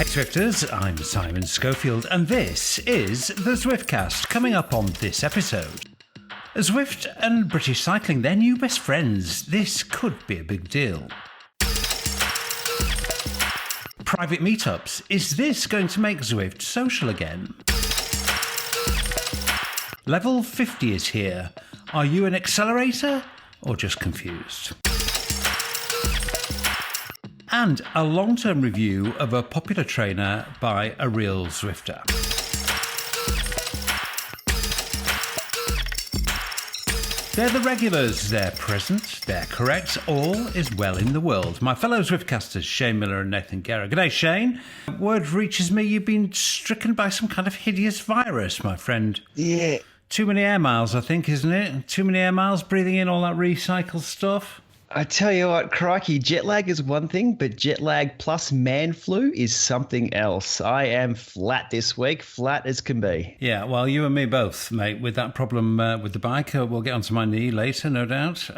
Hey Zwifters, I'm Simon Schofield and this is the Zwiftcast. Coming up on this episode, Zwift and British cycling, they're new best friends. This could be a big deal. Private meetups, is this going to make Zwift social again? Level 50 is here. Are you an accelerator or just confused? And a long-term review of a popular trainer by a real Zwifter. They're the regulars, they're present, they're correct, all is well in the world. My fellow Zwiftcasters, Shane Miller and Nathan Guerra. G'day, Shane. Word reaches me you've been stricken by some kind of hideous virus, my friend. Yeah. Too many air miles, I think, isn't it? Too many air miles, breathing in all that recycled stuff. I tell you what, crikey, jet lag is one thing, but jet lag plus man flu is something else. I am flat this week, flat as can be. Yeah, well, you and me both, mate, with that problem with the bike. We'll get onto my knee later, no doubt.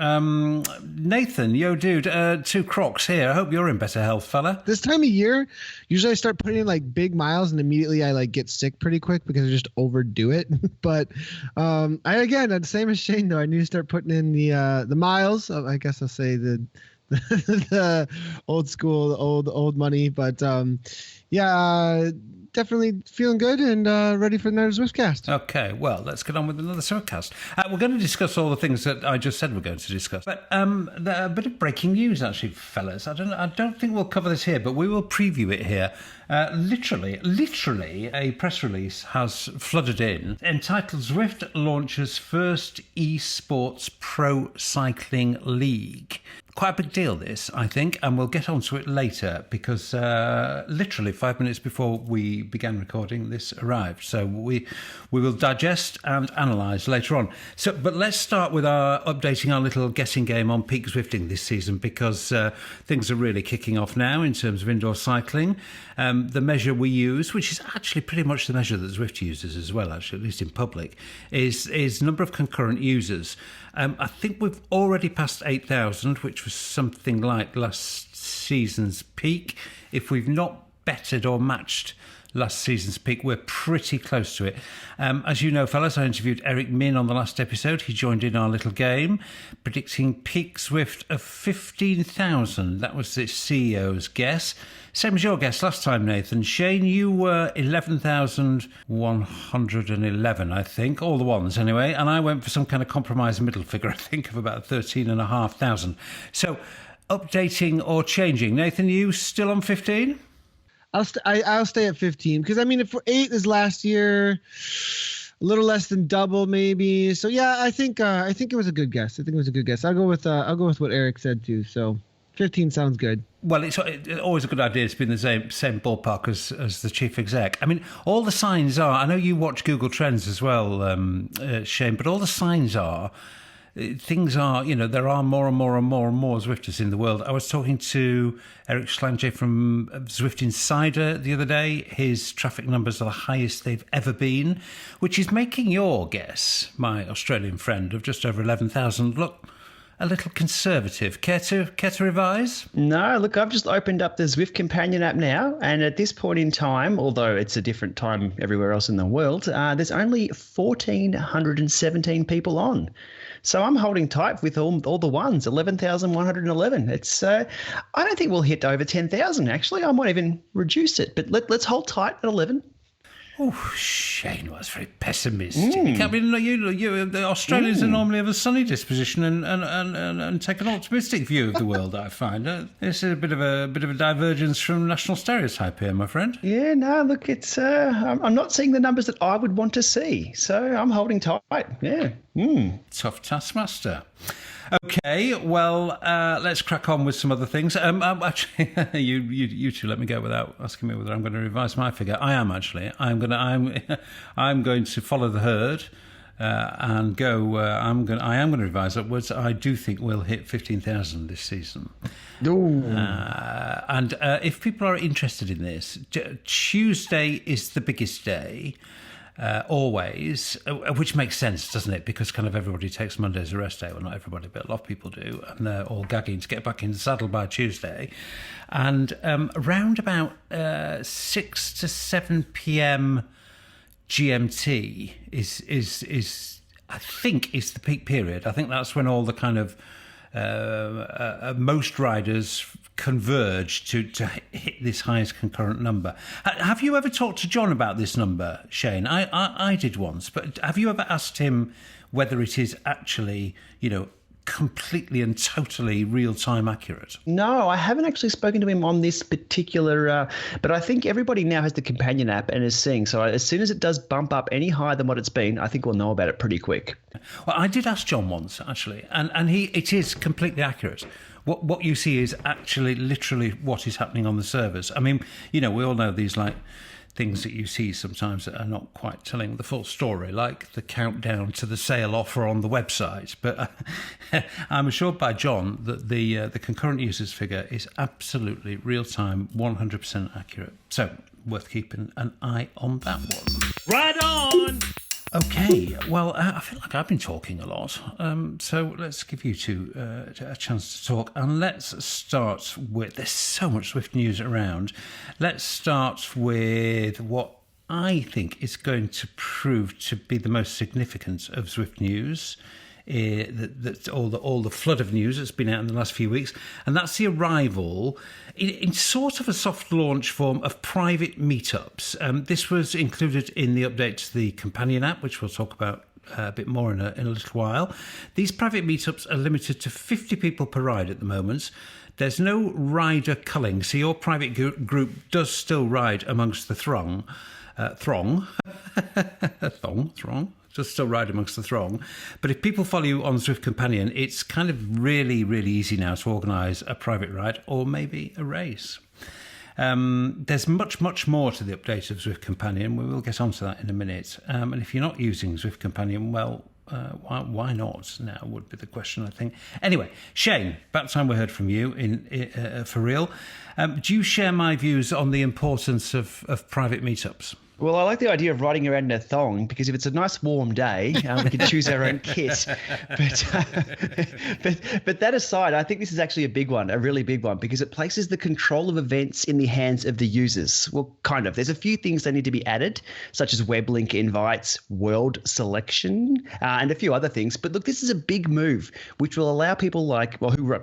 Nathan, yo, dude, 2 Crocs here. I hope you're in better health, fella. This time of year, usually I start putting in like big miles and immediately I like get sick pretty quick because I just overdo it. But the same as Shane though, I need to start putting in the miles. I guess I'll say the old school, old money. But definitely feeling good and ready for another Zwiftcast. Okay, well, let's get on with another Zwiftcast. We're going to discuss all the things that I just said we're going to discuss. But a bit of breaking news, actually, fellas. I don't think we'll cover this here, but we will preview it here. Literally, a press release has flooded in entitled Zwift launches first esports pro cycling league. Quite a big deal, this, I think, and we'll get onto it later because literally 5 minutes before we began recording, this arrived. So we will digest and analyse later on. But let's start with updating our little guessing game on peak Zwifting this season because things are really kicking off now in terms of indoor cycling. The measure we use, which is actually pretty much the measure that Zwift uses as well, actually, at least in public, is number of concurrent users. I think we've already passed 8,000, which was something like last season's peak. If we've not bettered or matched last season's peak, we're pretty close to it. As you know, fellas, I interviewed Eric Min on the last episode. He joined in our little game, predicting peak Zwift of 15,000. That was the CEO's guess. Same as your guess last time, Nathan. Shane, you were 11,111, I think. All the ones, anyway. And I went for some kind of compromise middle figure, I think, of about 13,500. So, updating or changing. Nathan, you still on 15? I'll stay at 15 because I mean, if 8 is last year, a little less than double maybe. So yeah, I think it was a good guess. I'll go with what Eric said too. So 15 sounds good. Well, it's always a good idea to be in the same ballpark as the chief exec. I mean, all the signs are. I know you watch Google Trends as well, Shane, but all the signs are. Things are, there are more and more and more and more Zwifters in the world. I was talking to Eric Schlange from Zwift Insider the other day. His traffic numbers are the highest they've ever been, which is making your guess, my Australian friend, of just over 11,000 look a little conservative. Care to revise? No, look, I've just opened up the Zwift Companion app now, and at this point in time, although it's a different time everywhere else in the world, there's only 1,417 people on. So I'm holding tight with all the ones, 11,111. It's I don't think we'll hit over 10,000, actually. I might even reduce it, but let's hold tight at 11. Oh, Shane was very pessimistic. I mean, the Australians are normally of a sunny disposition and take an optimistic view of the world. I find this is a bit of a divergence from national stereotype here, my friend. Yeah, no, look, it's I'm not seeing the numbers that I would want to see, so I'm holding tight. Yeah, Tough taskmaster. Okay, well, let's crack on with some other things. Actually, you two let me go without asking me whether I'm going to revise my figure. I am actually. I'm going to follow the herd and go. I am going to revise upwards. I do think we'll hit 15,000 this season. And if people are interested in this, Tuesday is the biggest day. always, which makes sense, doesn't it? Because kind of everybody takes Monday as a rest day. Well, not everybody, but a lot of people do. And they're all gagging to get back in the saddle by Tuesday. And around about 6 to 7 p.m. GMT is I think is the peak period. I think that's when all the kind of most riders converge to hit this highest concurrent number. Have you ever talked to John about this number, Shane? I did once, but have you ever asked him whether it is actually, completely and totally real-time accurate? No, I haven't actually spoken to him on this particular, but I think everybody now has the Companion app and is seeing. So as soon as it does bump up any higher than what it's been, I think we'll know about it pretty quick. Well, I did ask John once, actually, and it is completely accurate. What you see is actually literally what is happening on the servers. I mean, we all know these things that you see sometimes that are not quite telling the full story, like the countdown to the sale offer on the website. But I'm assured by John that the concurrent users figure is absolutely real-time, 100% accurate. So worth keeping an eye on that one. Right on! Okay, well, I feel like I've been talking a lot, so let's give you two a chance to talk, and let's start with, there's so much Zwift news around, let's start with what I think is going to prove to be the most significant of Zwift news, that's all the flood of news that's been out in the last few weeks, and that's the arrival in sort of a soft launch form of private meetups. This was included in the update to the Companion app, which we'll talk about a bit more in a little while. These private meetups are limited to 50 people per ride at the moment. There's no rider culling, so your private group does still ride amongst the throng. Just still ride amongst the throng. But if people follow you on Zwift Companion, it's kind of really, really easy now to organise a private ride or maybe a race. There's much, much more to the update of Zwift Companion. We will get onto that in a minute. And if you're not using Zwift Companion, well, why not now would be the question, I think. Anyway, Shane, about time we heard from you for real. Do you share my views on the importance of private meetups? Well, I like the idea of riding around in a thong because if it's a nice warm day, we can choose our own kit. But that aside, I think this is actually a big one, a really big one, because it places the control of events in the hands of the users. Well, kind of. There's a few things that need to be added, such as web link invites, world selection, and a few other things. But look, this is a big move, which will allow people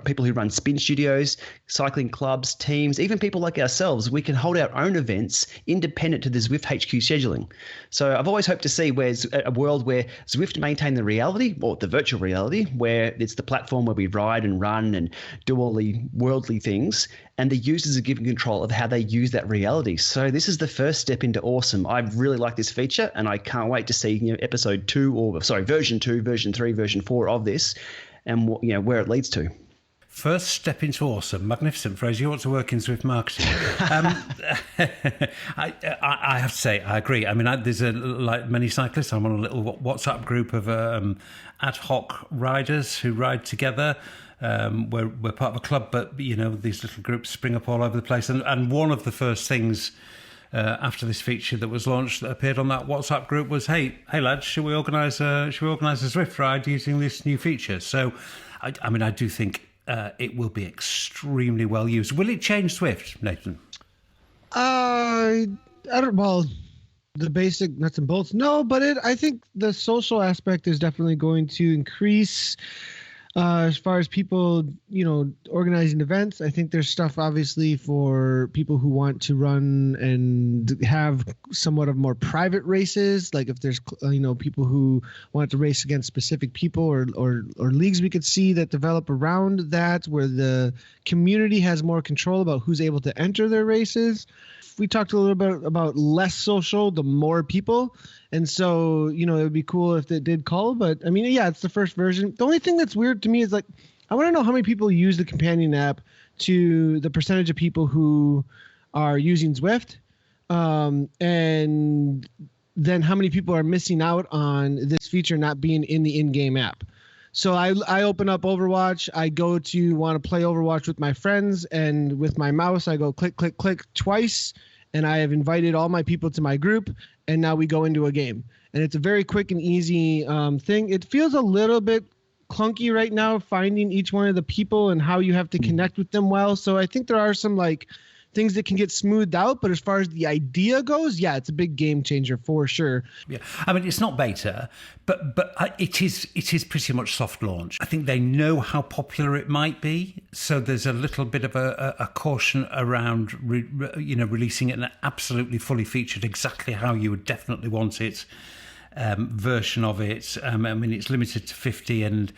people who run spin studios, cycling clubs, teams, even people like ourselves, we can hold our own events independent to the Zwift HQ scheduling. So I've always hoped to see a world where Zwift maintain the reality, or the virtual reality, where it's the platform where we ride and run and do all the worldly things, and the users are given control of how they use that reality. So this is the first step into awesome. I really like this feature, and I can't wait to see version 2, version 3, version 4 of this, and where it leads to. First step into awesome. Magnificent phrase. You ought to work in Zwift marketing. I have to say, I agree. I mean, there's like many cyclists, I'm on a little WhatsApp group of ad hoc riders who ride together. We're part of a club, but these little groups spring up all over the place. And one of the first things after this feature that was launched that appeared on that WhatsApp group was, hey lads, should we organise a Zwift ride using this new feature? So, I do think it will be extremely well used. Will it change Zwift, Nathan? I don't. Well, the basic nuts and bolts, no. But I think the social aspect is definitely going to increase. As far as people, organizing events, I think there's stuff obviously for people who want to run and have somewhat of more private races. Like if there's, people who want to race against specific people or leagues we could see that develop around that, where the community has more control about who's able to enter their races. We talked a little bit about less social, the more people. And so, it would be cool if it did call. But, it's the first version. The only thing that's weird to me is, I want to know how many people use the Companion app to the percentage of people who are using Zwift. And then how many people are missing out on this feature not being in the in-game app. So I open up Overwatch. I go to want to play Overwatch with my friends. And with my mouse, I go click, click, click twice. and I have invited all my people to my group, and now we go into a game. And it's a very quick and easy thing. It feels a little bit clunky right now, finding each one of the people and how you have to connect with them well. So I think there are some like things that can get smoothed out, but as far as the idea goes, yeah, it's a big game changer for sure. Yeah, I mean, it's not beta, but it is pretty much soft launch. I think they know how popular it might be, so there's a little bit of a caution around releasing it in an absolutely fully featured, exactly how you would definitely want it version of it. I mean, it's limited to 50 and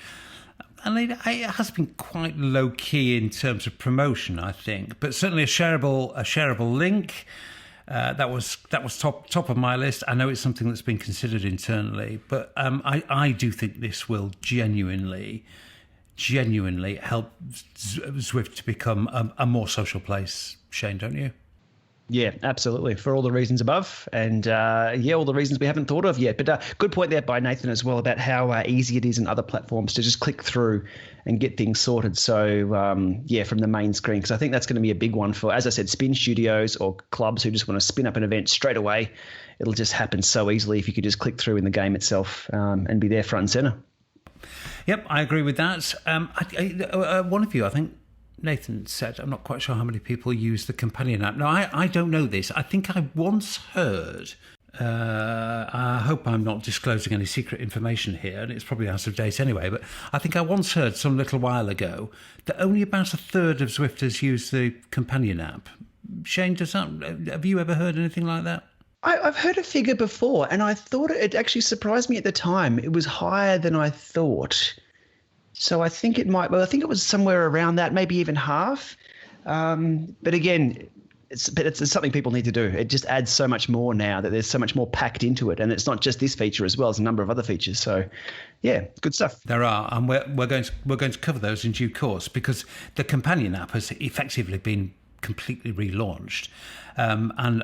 it has been quite low key in terms of promotion, I think, but certainly a shareable link. That was top of my list. I know it's something that's been considered internally, but I do think this will genuinely help Zwift to become a more social place. Shane, don't you? Yeah, absolutely. For all the reasons above, and all the reasons we haven't thought of yet. But good point there by Nathan as well about how easy it is in other platforms to just click through and get things sorted. So from the main screen, because I think that's going to be a big one for, as I said, spin studios or clubs who just want to spin up an event straight away. It'll just happen so easily if you could just click through in the game itself and be there front and center. Yep, I agree with that. One of you, I think, Nathan said, I'm not quite sure how many people use the Companion app. Now, I don't know this. I think I once heard, I hope I'm not disclosing any secret information here, and it's probably out of date anyway, but I think I once heard some little while ago that only about a third of Zwifters use the Companion app. Shane, have you ever heard anything like that? I've heard a figure before, and I thought it actually surprised me at the time. It was higher than I thought. So I think it was somewhere around that, maybe even half. But again, it's something people need to do. It just adds so much more now that there's so much more packed into it. And it's not just this feature as well as a number of other features. So yeah, good stuff. There are, and we're going to cover those in due course, because the Companion app has effectively been completely relaunched. And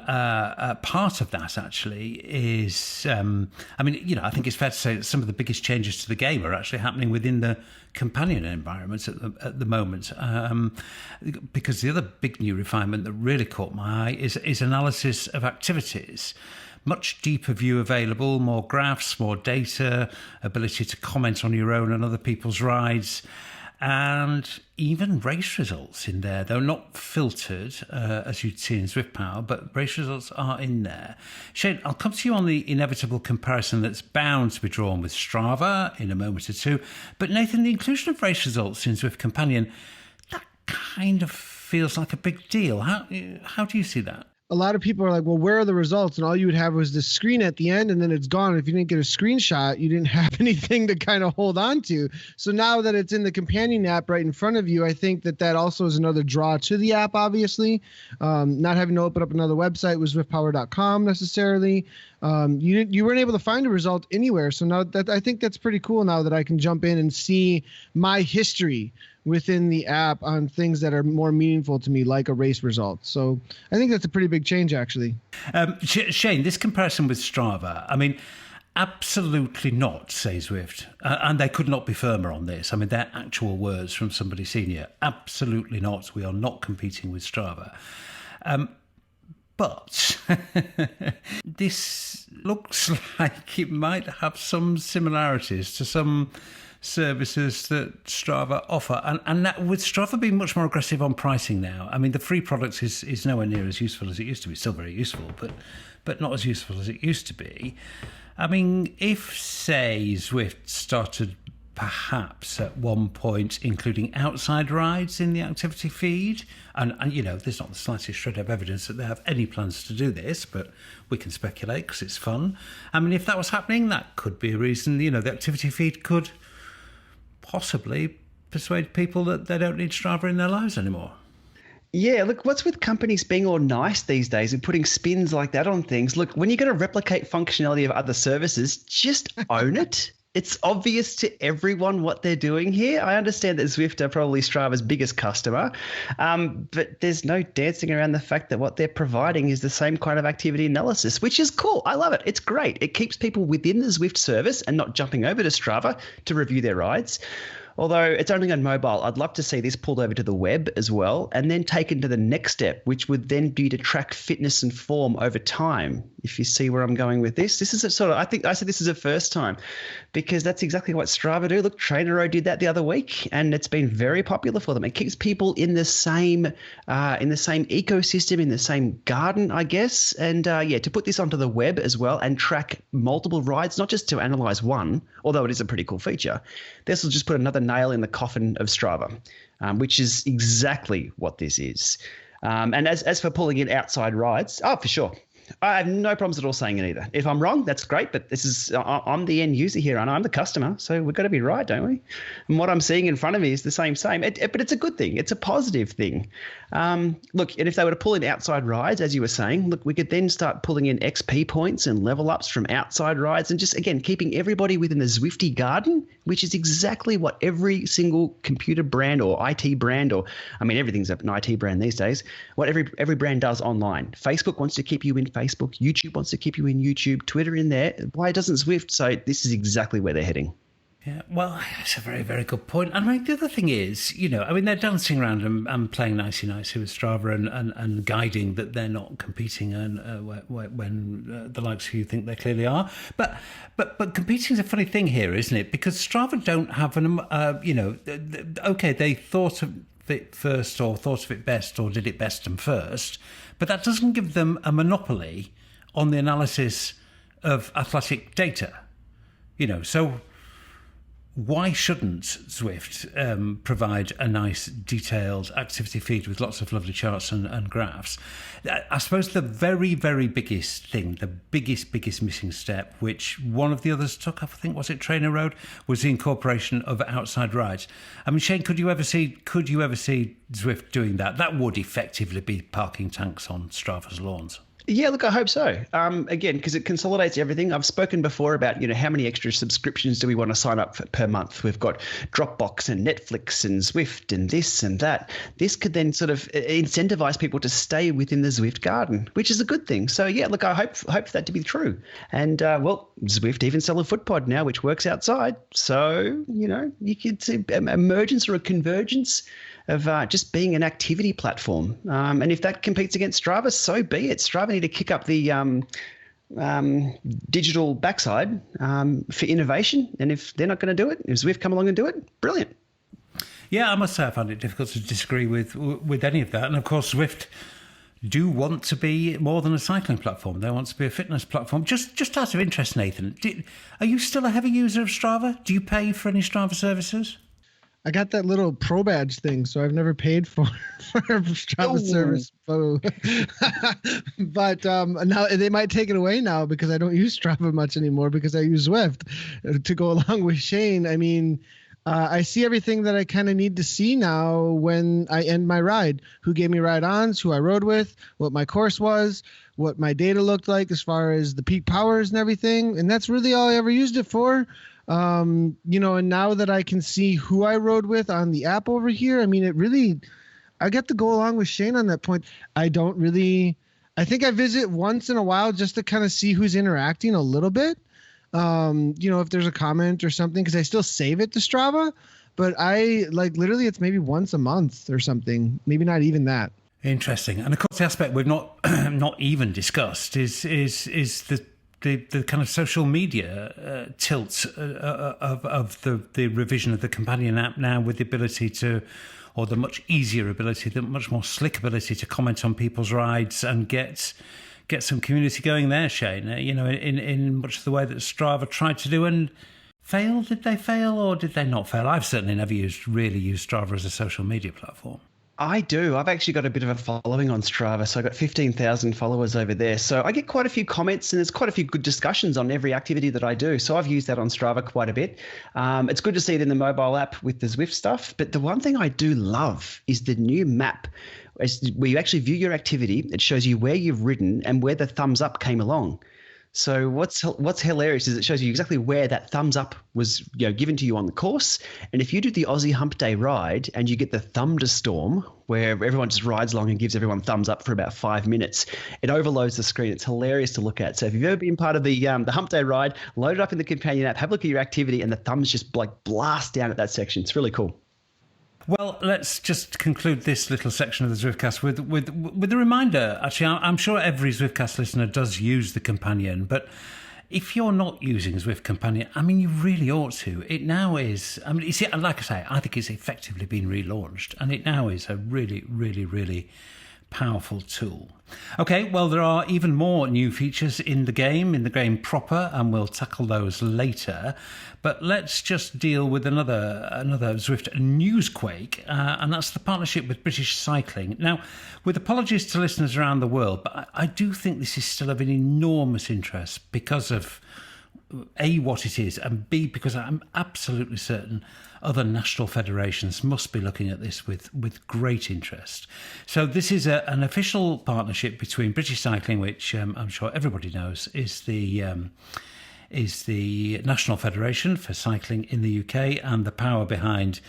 part of that actually is, I think it's fair to say that some of the biggest changes to the game are actually happening within the Companion environment at the moment. Because the other big new refinement that really caught my eye is analysis of activities. Much deeper view available, more graphs, more data, ability to comment on your own and other people's rides, and even race results in there. They're not filtered, as you'd see in Zwift Power, but race results are in there. Shane, I'll come to you on the inevitable comparison that's bound to be drawn with Strava in a moment or two. But Nathan, the inclusion of race results in Zwift Companion, that kind of feels like a big deal. How do you see that? A lot of people are like, well, where are the results? And all you would have was this screen at the end, and then it's gone. If you didn't get a screenshot, you didn't have anything to kind of hold on to. So now that it's in the Companion app right in front of you, I think that also is another draw to the app, obviously. Not having to open up another website with zwiftpower.com necessarily. You weren't able to find a result anywhere. So now that I think that's pretty cool now that I can jump in and see my history within the app on things that are more meaningful to me, like a race result. So I think that's a pretty big change, actually. Shane, this comparison with Strava, I mean, absolutely not, says Zwift. And they could not be firmer on this. I mean, they're actual words from somebody senior. Absolutely not. We are not competing with Strava. But this looks like it might have some similarities to some services that Strava offer. And that, with Strava being much more aggressive on pricing now, I mean, the free product is nowhere near as useful as it used to be. Still very useful, but not as useful as it used to be. I mean, if, say, Zwift started perhaps at one point including outside rides in the activity feed, and there's not the slightest shred of evidence that they have any plans to do this, but we can speculate because it's fun. I mean, if that was happening, that could be a reason, the activity feed could possibly persuade people that they don't need Strava in their lives anymore. Yeah, look, what's with companies being all nice these days and putting spins like that on things? Look, when you're going to replicate functionality of other services, just own it. It's obvious to everyone what they're doing here. I understand that Zwift are probably Strava's biggest customer, but there's no dancing around the fact that what they're providing is the same kind of activity analysis, which is cool. I love it. It's great. It keeps people within the Zwift service and not jumping over to Strava to review their rides. Although it's only on mobile, I'd love to see this pulled over to the web as well, and then taken to the next step, which would then be to track fitness and form over time. If you see where I'm going with this, this is a sort of, I think I said this is a first time, because that's exactly what Strava do. Look, TrainerRoad did that the other week, and it's been very popular for them. It keeps people in the same ecosystem, in the same garden, I guess. And to put this onto the web as well and track multiple rides, not just to analyze one, although it is a pretty cool feature. This will just put another nail in the coffin of Strava, which is exactly what this is. And as for pulling in outside rides, for sure. I have no problems at all saying it either. If I'm wrong, that's great, but I'm the end user here and I'm the customer, so we've got to be right, don't we? And what I'm seeing in front of me is the same. But it's a good thing. It's a positive thing. Look, and if they were to pull in outside rides, as you were saying, look, we could then start pulling in XP points and level ups from outside rides and just, again, keeping everybody within the Zwifty garden, which is exactly what every single computer brand or IT brand everything's an IT brand these days, what every brand does online. Facebook wants to keep you in Facebook. YouTube wants to keep you in YouTube. Twitter in there. Why doesn't Zwift? So this is exactly where they're heading. Yeah, well, it's a very, very good point. And the other thing is, they're dancing around and playing nicey-nicey with Strava and guiding that they're not competing when the likes of you think they clearly are. But competing is a funny thing here, isn't it? Because Strava don't have they thought of it first or thought of it best or did it best and first, but that doesn't give them a monopoly on the analysis of athletic data. So why shouldn't Zwift provide a nice detailed activity feed with lots of lovely charts and graphs? I suppose the very, very biggest thing, the biggest missing step, which one of the others took, I think, was it TrainerRoad, was the incorporation of outside rides. Shane, could you ever see Zwift doing that? That would effectively be parking tanks on Strava's lawns. Yeah, look, I hope so. Again, because it consolidates everything. I've spoken before about, how many extra subscriptions do we want to sign up for per month? We've got Dropbox and Netflix and Zwift and this and that. This could then sort of incentivize people to stay within the Zwift garden, which is a good thing. So, yeah, look, I hope for that to be true. And, Zwift even sell a footpod now, which works outside. So, you could see emergence or a convergence of just being an activity platform. And if that competes against Strava, so be it. Strava need to kick up the digital backside for innovation. And if they're not going to do it, if Zwift come along and do it, brilliant. Yeah, I must say I find it difficult to disagree with any of that. And of course, Zwift do want to be more than a cycling platform. They want to be a fitness platform. Just out of interest, Nathan, are you still a heavy user of Strava? Do you pay for any Strava services? I got that little pro badge thing, so I've never paid for Strava service. But now they might take it away now because I don't use Strava much anymore because I use Zwift to go along with Shane. I see everything that I kind of need to see now when I end my ride. Who gave me ride-ons, who I rode with, what my course was, what my data looked like as far as the peak powers and everything. And that's really all I ever used it for. And now that I can see who I rode with on the app over here, I get to go along with Shane on that point. I think I visit once in a while just to kind of see who's interacting a little bit. If there's a comment or something, because I still save it to Strava, but literally it's maybe once a month or something, maybe not even that. Interesting. And of course, the aspect we've not even discussed is the kind of social media tilt of the revision of the companion app now, with the ability to, or the much easier ability, the much more slick ability to comment on people's rides and get some community going there, Shane. In much of the way that Strava tried to do and failed. Did they fail or did they not fail? I've certainly never really used Strava as a social media platform. I do. I've actually got a bit of a following on Strava. So I've got 15,000 followers over there. So I get quite a few comments and there's quite a few good discussions on every activity that I do. So I've used that on Strava quite a bit. It's good to see it in the mobile app with the Zwift stuff. But the one thing I do love is the new map where you actually view your activity. It shows you where you've ridden and where the thumbs up came along. So what's hilarious is it shows you exactly where that thumbs up was given to you on the course. And if you do the Aussie Hump Day ride and you get the thunderstorm where everyone just rides along and gives everyone thumbs up for about 5 minutes, it overloads the screen. It's hilarious to look at. So if you've ever been part of the Hump Day ride, load it up in the companion app, have a look at your activity, and the thumbs just like blast down at that section. It's really cool. Well, let's just conclude this little section of the Zwiftcast with a reminder. Actually, I'm sure every Zwiftcast listener does use the Companion, but if you're not using Zwift Companion, I mean, you really ought to. It now is, I mean, you see, like I say, I think it's effectively been relaunched, and it now is a really, really, really powerful tool. Okay, well, there are even more new features in the game proper, and we'll tackle those later. But let's just deal with another Zwift newsquake, and that's the partnership with British Cycling. Now, with apologies to listeners around the world, but I do think this is still of an enormous interest because of A, what it is, and B, because I'm absolutely certain other national federations must be looking at this with great interest. So this is an official partnership between British Cycling, which I'm sure everybody knows is the National Federation for Cycling in the UK and the power behind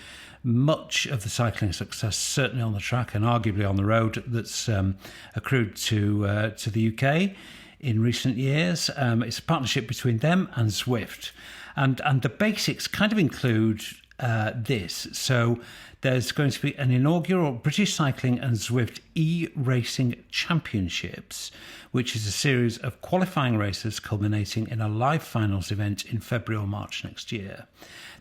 much of the cycling success, certainly on the track and arguably on the road, that's accrued to the UK in recent years. It's a partnership between them and Zwift. And the basics kind of include this. So there's going to be an inaugural British Cycling and Zwift e-racing championships, which is a series of qualifying races culminating in a live finals event in February or March next year.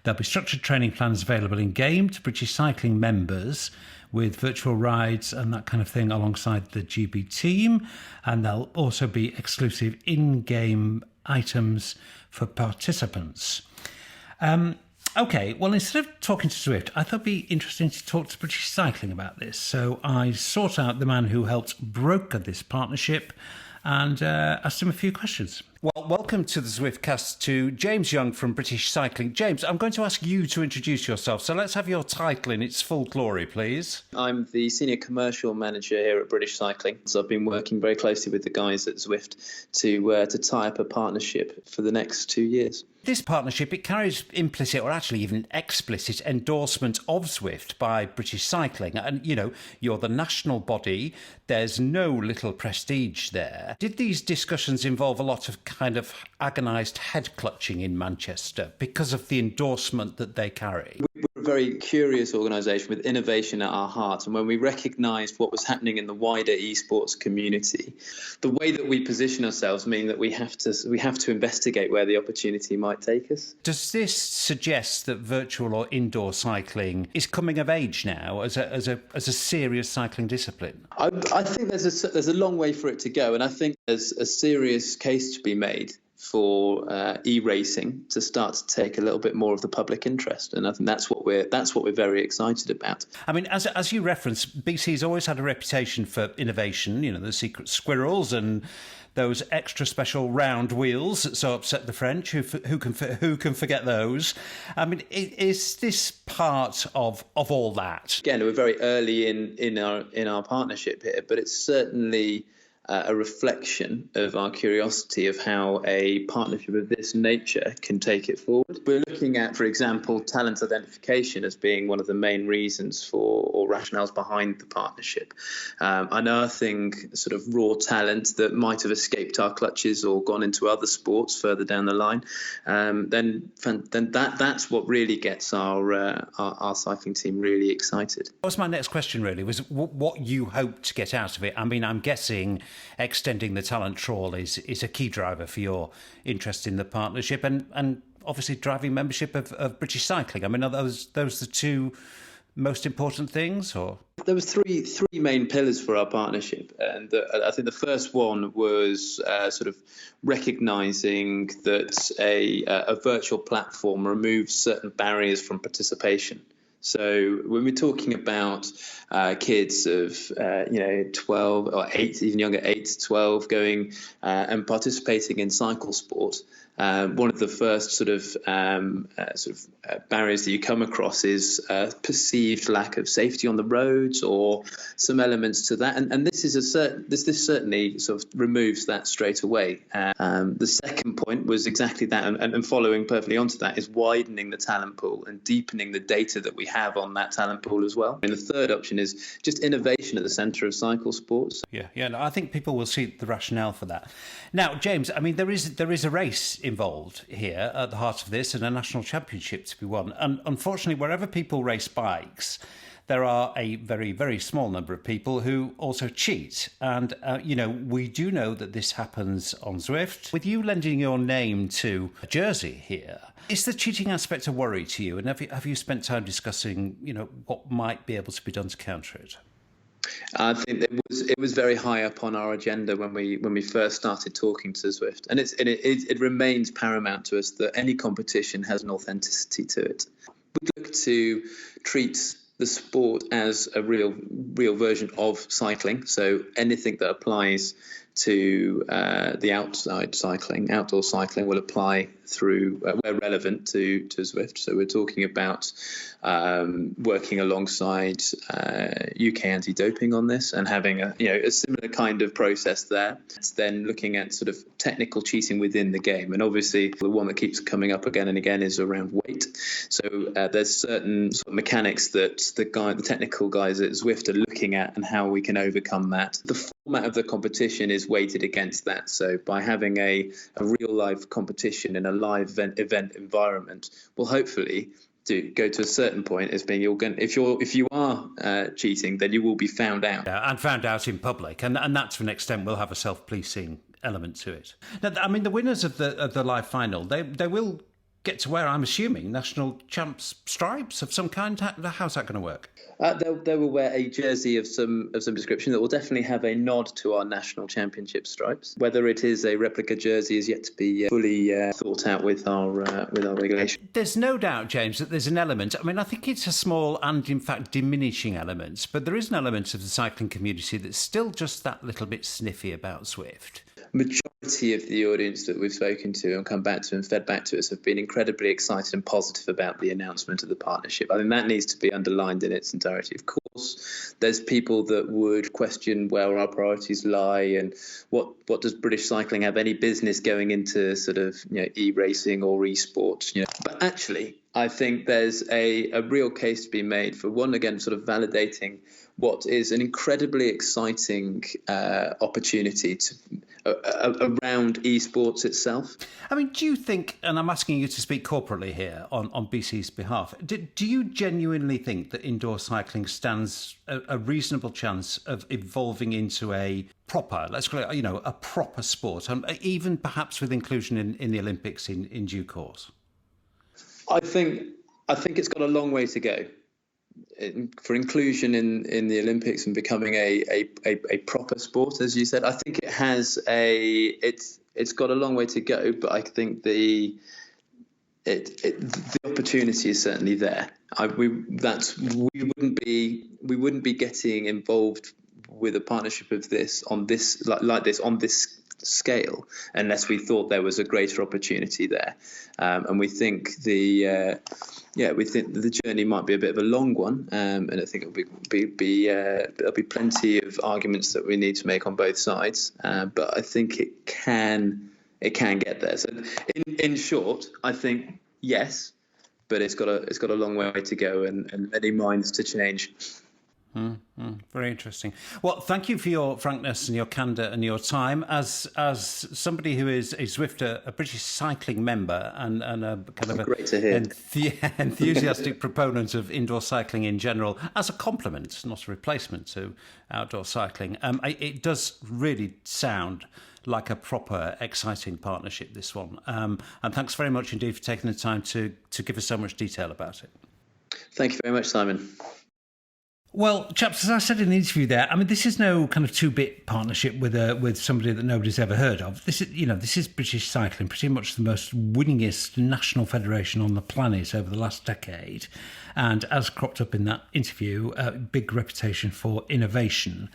There'll be structured training plans available in-game to British Cycling members with virtual rides and that kind of thing alongside the GB team. And there'll also be exclusive in-game items for participants. Okay, well, instead of talking to Zwift, I thought it'd be interesting to talk to British Cycling about this. So I sought out the man who helped broker this partnership and asked him a few questions. Well, welcome to the Zwiftcast to James Young from British Cycling. James, I'm going to ask you to introduce yourself, so let's have your title in its full glory, please. I'm the Senior Commercial Manager here at British Cycling, so I've been working very closely with the guys at Zwift to tie up a partnership for the next 2 years. This partnership, it carries implicit or actually even explicit endorsement of Zwift by British Cycling. And, you know, you're the national body. There's no little prestige there. Did these discussions involve a lot of kind of agonised head clutching in Manchester because of the endorsement that they carry? We're a very curious organisation with innovation at our heart, and when we recognised what was happening in the wider esports community, the way that we position ourselves mean that we have to investigate where the opportunity might take us. Does this suggest that virtual or indoor cycling is coming of age now as a serious cycling discipline? I think there's a long way for it to go, and I think there's a serious case to be made for e-racing to start to take a little bit more of the public interest, and I think that's what we're very excited about. I mean, as you referenced, BC's always had a reputation for innovation. You know, the secret squirrels and those extra special round wheels that so upset the French. Who can forget those? I mean, is this part of all that? Again, we're very early in our partnership here, but it's certainly a reflection of our curiosity of how a partnership of this nature can take it forward. We're looking at, for example, talent identification as being one of the main reasons for or rationales behind the partnership. Unearthing sort of raw talent that might have escaped our clutches or gone into other sports further down the line. Then that's what really gets our cycling team really excited. That was my next question, really, was what you hope to get out of it. I mean, I'm guessing extending the talent trawl is a key driver for your interest in the partnership and obviously driving membership of British Cycling. I mean, are those the two most important things? Or there was three main pillars for our partnership, and I think the first one was sort of recognising that a virtual platform removes certain barriers from participation. So when we're talking about kids of 12 or 8, even younger, 8 to 12, going and participating in cycle sport, one of the first barriers that you come across is perceived lack of safety on the roads, or some elements to that. And this certainly sort of removes that straight away. The second point was exactly that, and following perfectly onto that is widening the talent pool and deepening the data that we have on that talent pool as well. And the third option is just innovation at the centre of cycle sports. Yeah. No, I think people will see the rationale for that. Now, James, I mean, there is a race involved here at the heart of this, and a national championship to be won. And unfortunately, wherever people race bikes, there are a very, very small number of people who also cheat. And, we do know that this happens on Zwift. With you lending your name to a jersey here, is the cheating aspect a worry to you? And have you spent time discussing, what might be able to be done to counter it? I think it was very high up on our agenda when we first started talking to Zwift, and it remains paramount to us that any competition has an authenticity to it. We look to treat the sport as a real version of cycling, so anything that applies to the outdoor cycling will apply through where relevant to Zwift. So we're talking about working alongside UK anti-doping on this, and having a similar kind of process there. It's then looking at sort of technical cheating within the game, and obviously the one that keeps coming up again and again is around weight. So there's certain sort of mechanics that the technical guys at Zwift are looking at, and how we can overcome that. The format of the competition is weighted against that. So by having a real life competition in a live event environment, will hopefully go to a certain point as being if you are cheating, then you will be found out. Yeah, and found out in public, and that to an extent will have a self-policing element to it. Now, I mean, the winners of the live final, they will get to wear, I'm assuming, national champs stripes of some kind. How's that going to work? They will wear a jersey of some description that will definitely have a nod to our national championship stripes. Whether it is a replica jersey is yet to be fully thought out with our regulation. There's no doubt, James, that there's an element. I mean, I think it's a small and, in fact, diminishing element, but there is an element of the cycling community that's still just that little bit sniffy about Zwift. Majority of the audience that we've spoken to and come back to and fed back to us have been incredibly excited and positive about the announcement of the partnership. I think that needs to be underlined in its entirety. Of course, there's people that would question where our priorities lie, and what does British cycling have any business going into sort of e-racing or e-sports. But actually, I think there's a real case to be made for, one, again, sort of validating what is an incredibly exciting opportunity around esports itself. I mean, do you think, and I'm asking you to speak corporately here on BC's behalf, do you genuinely think that indoor cycling stands a reasonable chance of evolving into a proper, let's call it, a proper sport, even perhaps with inclusion in the Olympics in due course? I think it's got a long way to go for inclusion in the Olympics and becoming a proper sport, as you said. I think it has it's got a long way to go, but I think the opportunity is certainly there. We wouldn't be getting involved with a partnership of this on this like this on this scale unless we thought there was a greater opportunity there, and we think the journey might be a bit of a long one, and I think there'll be plenty of arguments that we need to make on both sides, but I think it can get there. So in short, I think yes, but it's got a long way to go and many minds to change. Very interesting. Well, thank you for your frankness and your candour and your time. As somebody who is a Zwifter, a British cycling member, and a kind of enthusiastic proponent of indoor cycling in general, as a complement, not a replacement to outdoor cycling, it does really sound like a proper, exciting partnership, this one. And thanks very much indeed for taking the time to give us so much detail about it. Thank you very much, Simon. Well, chaps, as I said in the interview there, I mean, this is no kind of two-bit partnership with somebody that nobody's ever heard of. This is British cycling, pretty much the most winningest national federation on the planet over the last decade, and as cropped up in that interview, a big reputation for innovation.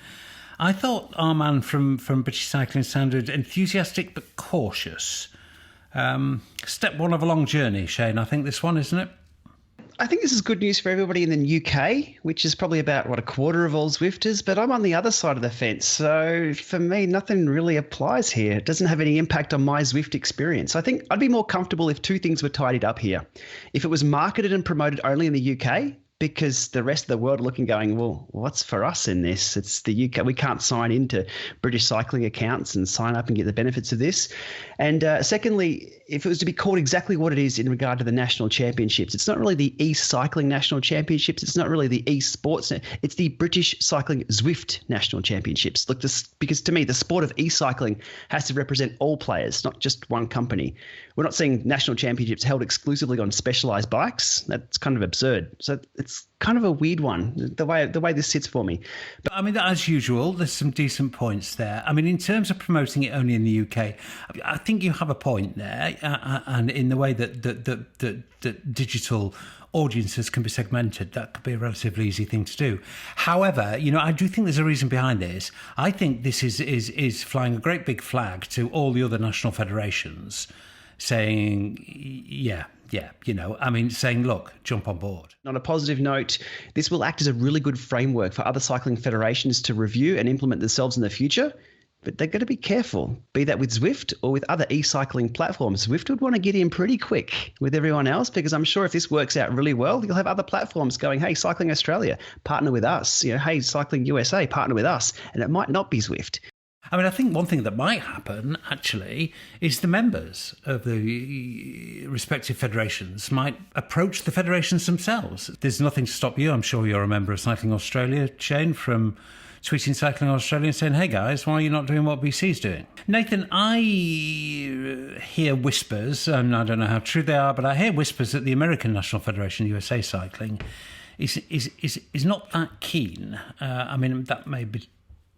I thought our man from British cycling sounded enthusiastic but cautious Step one of a long journey, Shane. I think this one, isn't it? I think this is good news for everybody in the UK, which is probably about, a quarter of all Zwifters, but I'm on the other side of the fence. So for me, nothing really applies here. It doesn't have any impact on my Zwift experience. I think I'd be more comfortable if two things were tidied up here. If it was marketed and promoted only in the UK, because the rest of the world are looking going, well, what's for us in this? It's the UK. We can't sign into British cycling accounts and sign up and get the benefits of this. And secondly, if it was to be called exactly what it is in regard to the national championships, it's not really the e-cycling national championships. It's not really the e-sports. It's the British Cycling Zwift national championships. Look, because to me, the sport of e-cycling has to represent all players, not just one company. We're not seeing national championships held exclusively on specialized bikes. That's kind of absurd. So it's kind of a weird one, the way this sits for me. But I mean, as usual, there's some decent points there. I mean, in terms of promoting it only in the UK, I think you have a point there, and in the way that digital audiences can be segmented, that could be a relatively easy thing to do. However, I do think there's a reason behind this. I think this is flying a great big flag to all the other national federations, saying, saying, look, jump on board. On a positive note, this will act as a really good framework for other cycling federations to review and implement themselves in the future. But they've got to be careful, be that with Zwift or with other e-cycling platforms. Zwift would want to get in pretty quick with everyone else, because I'm sure if this works out really well, you'll have other platforms going, hey, Cycling Australia, partner with us. Hey, Cycling USA, partner with us. And it might not be Zwift. I mean, I think one thing that might happen, actually, is the members of the respective federations might approach the federations themselves. There's nothing to stop you. I'm sure you're a member of Cycling Australia, Shane, from tweeting Cycling Australia and saying, hey, guys, why are you not doing what BC's doing? Nathan, I hear whispers, and I don't know how true they are, but I hear whispers that the American National Federation, USA Cycling, is not that keen. I mean, that may be...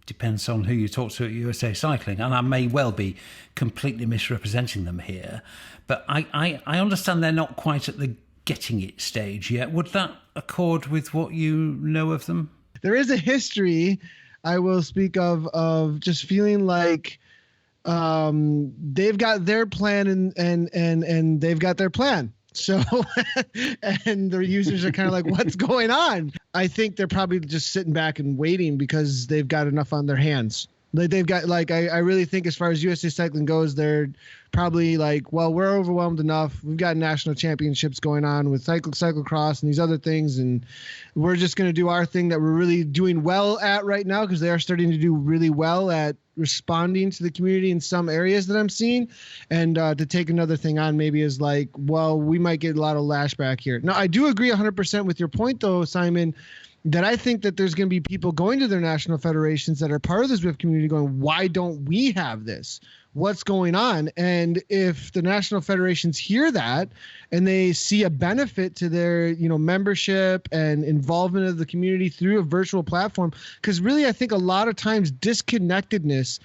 depends on who you talk to at USA Cycling, and I may well be completely misrepresenting them here, but I understand they're not quite at the getting it stage yet. Would that accord with what you know of them? There is a history I will speak of just feeling like they've got their plan and they've got their plan. So, and the users are kind of like, what's going on? I think they're probably just sitting back and waiting because they've got enough on their hands. Like they've got, I really think as far as USA Cycling goes, they're probably like, well, we're overwhelmed enough. We've got national championships going on with cyclocross and these other things. And we're just going to do our thing that we're really doing well at right now, because they are starting to do really well at responding to the community in some areas that I'm seeing. And to take another thing on maybe is like, well, we might get a lot of lashback here. Now, I do agree 100% with your point, though, Simon, that I think that there's going to be people going to their national federations that are part of the Zwift community going, why don't we have this? What's going on? And if the national federations hear that and they see a benefit to their, membership and involvement of the community through a virtual platform, because really I think a lot of times disconnectedness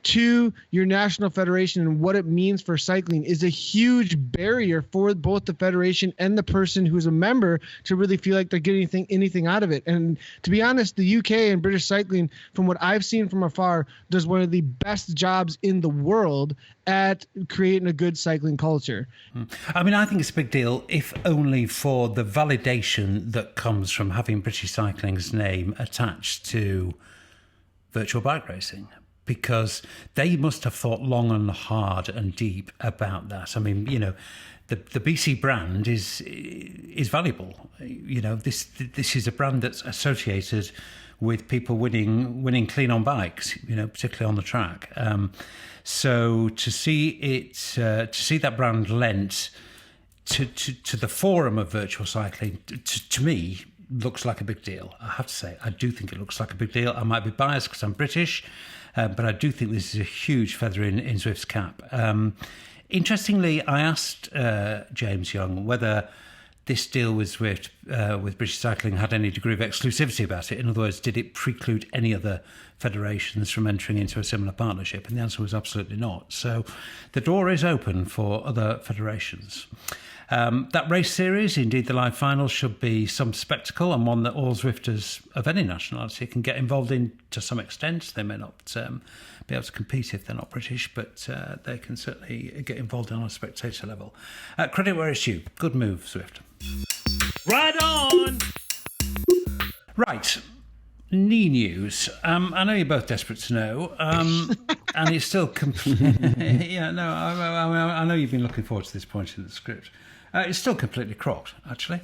to your national federation and what it means for cycling is a huge barrier for both the federation and the person who's a member to really feel like they're getting anything out of it. And to be honest, the UK and British cycling, from what I've seen from afar, does one of the best jobs in the world at creating a good cycling culture. I mean, I think it's a big deal, if only for the validation that comes from having British cycling's name attached to virtual bike racing, because they must have thought long and hard and deep about that. I mean, the BC brand is valuable. This is a brand that's associated with people winning clean on bikes, particularly on the track. So to see that brand lent to the forum of virtual cycling, to me, looks like a big deal. I have to say, I do think it looks like a big deal. I might be biased because I'm British, but I do think this is a huge feather in Zwift's cap. Interestingly, I asked James Young whether this deal with Zwift, with British Cycling, had any degree of exclusivity about it. In other words, did it preclude any other federations from entering into a similar partnership? And the answer was absolutely not. So the door is open for other federations. That race series, indeed the live final, should be some spectacle, and one that all Zwifters of any nationality can get involved in to some extent. They may not be able to compete if they're not British, but they can certainly get involved on a spectator level. Credit where it's due. Good move, Zwift. Right on! Right. Knee news. I know you're both desperate to know, and it's still... yeah, no, I know you've been looking forward to this point in the script. It's still completely crocked, actually.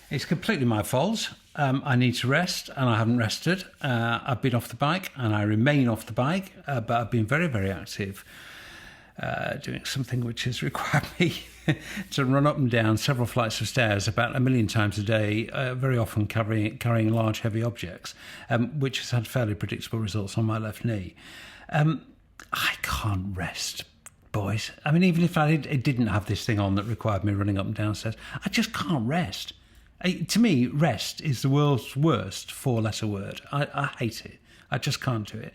It's completely my fault. I need to rest, and I haven't rested. I've been off the bike, and I remain off the bike, but I've been very, very active, doing something which has required me to run up and down several flights of stairs about 1 million times a day, very often carrying large, heavy objects, which has had fairly predictable results on my left knee. I can't rest, boys. I mean, even if it didn't have this thing on that required me running up and down stairs, I just can't rest. To me, rest is the world's worst four-letter word. I hate it. I just can't do it.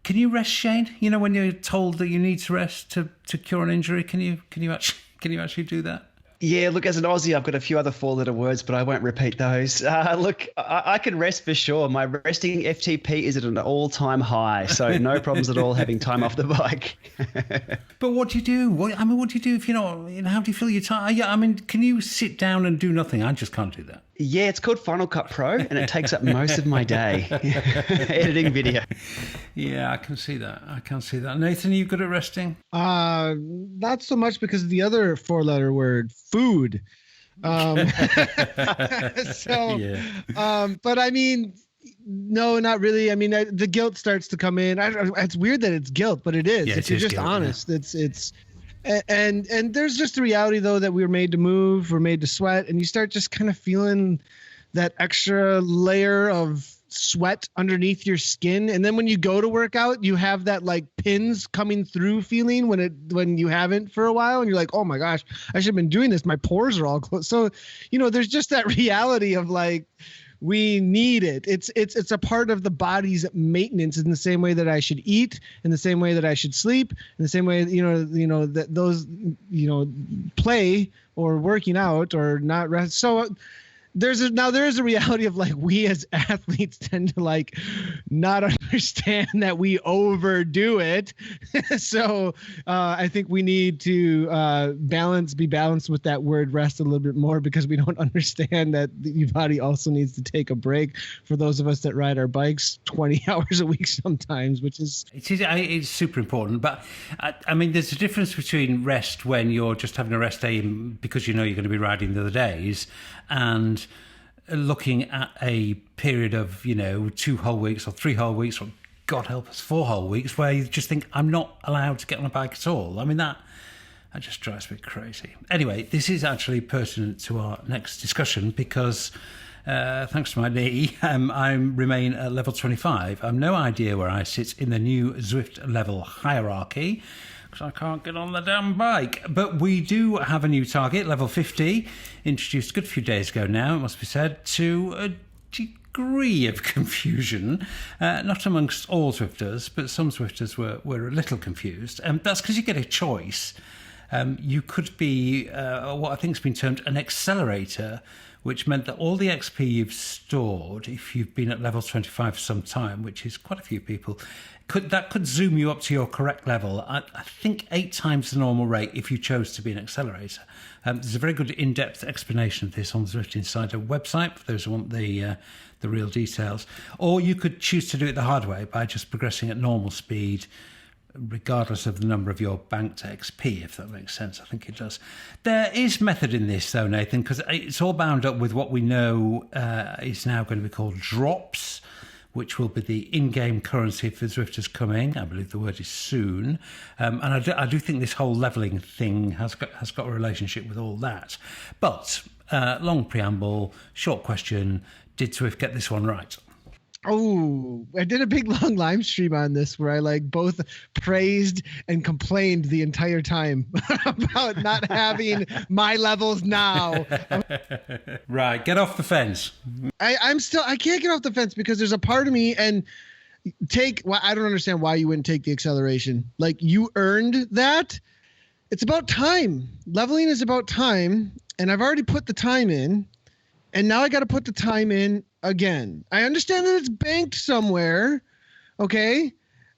Can you rest, Shane? You know, when you're told that you need to rest to cure an injury, can you actually do that? Yeah, look, as an Aussie, I've got a few other four-letter words, but I won't repeat those. Look, I can rest for sure. My resting FTP is at an all-time high, so no problems at all having time off the bike. But what do you do? What do you do if you're not? How do you feel your time? I mean, can you sit down and do nothing? I just can't do that. Yeah, it's called Final Cut Pro, and it takes up most of my day editing video. Yeah, I can see that. Nathan, are you good at resting? Not so much because of the other four-letter word, food. But I mean, no, not really. I mean, the guilt starts to come in. It's weird that it's guilt, but it is. Yeah, if you're just guilt, honest, yeah. It's. And there's just the reality, though, that we were made to move, we're made to sweat, and you start just kind of feeling that extra layer of sweat underneath your skin. And then when you go to work out, you have that like pins coming through feeling when you haven't for a while, and you're like, oh my gosh, I should have been doing this. My pores are all closed. So, there's just that reality of like, we need it. It's a part of the body's maintenance in the same way that I should eat, in the same way that I should sleep, in the same way, that those, play or working out or not rest. So there is a reality of like, we as athletes tend to like not understand that we overdo it. So I think we need to be balanced with that word rest a little bit more, because we don't understand that your body also needs to take a break. For those of us that ride our bikes 20 hours a week sometimes, which is... It's super important. But I mean, there's a difference between rest when you're just having a rest day because you're going to be riding the other days, and looking at a period of 2 whole weeks or 3 whole weeks, or God help us, 4 whole weeks, where you just think, I'm not allowed to get on a bike at all. I mean, that just drives me crazy. Anyway, this is actually pertinent to our next discussion, because thanks to my knee, I remain at level 25. I've no idea where I sit in the new Zwift level hierarchy, because I can't get on the damn bike. But we do have a new target, level 50, introduced a good few days ago now, it must be said, to a degree of confusion, not amongst all Zwifters, but some Zwifters were a little confused. That's because you get a choice. You could be what I think has been termed an accelerator, which meant that all the XP you've stored, if you've been at level 25 for some time, which is quite a few people, could zoom you up to your correct level, I think 8 times the normal rate if you chose to be an accelerator. There's a very good in-depth explanation of this on the Zwift Insider website for those who want the real details. Or you could choose to do it the hard way by just progressing at normal speed, regardless of the number of your banked XP, if that makes sense. I think it does. There is method in this, though, Nathan, because it's all bound up with what we know is now going to be called drops, which will be the in-game currency for Zwifters coming. I believe the word is soon. And I do think this whole levelling thing has got a relationship with all that. But long preamble, short question, did Zwift get this one right? Oh, I did a big long live stream on this where I like both praised and complained the entire time about not having my levels now. Right, get off the fence. I can't get off the fence because there's a part of me and I don't understand why you wouldn't take the acceleration. Like, you earned that. It's about time. Leveling is about time, and I've already put the time in, and now I got to put the time in again. I understand that it's banked somewhere, okay?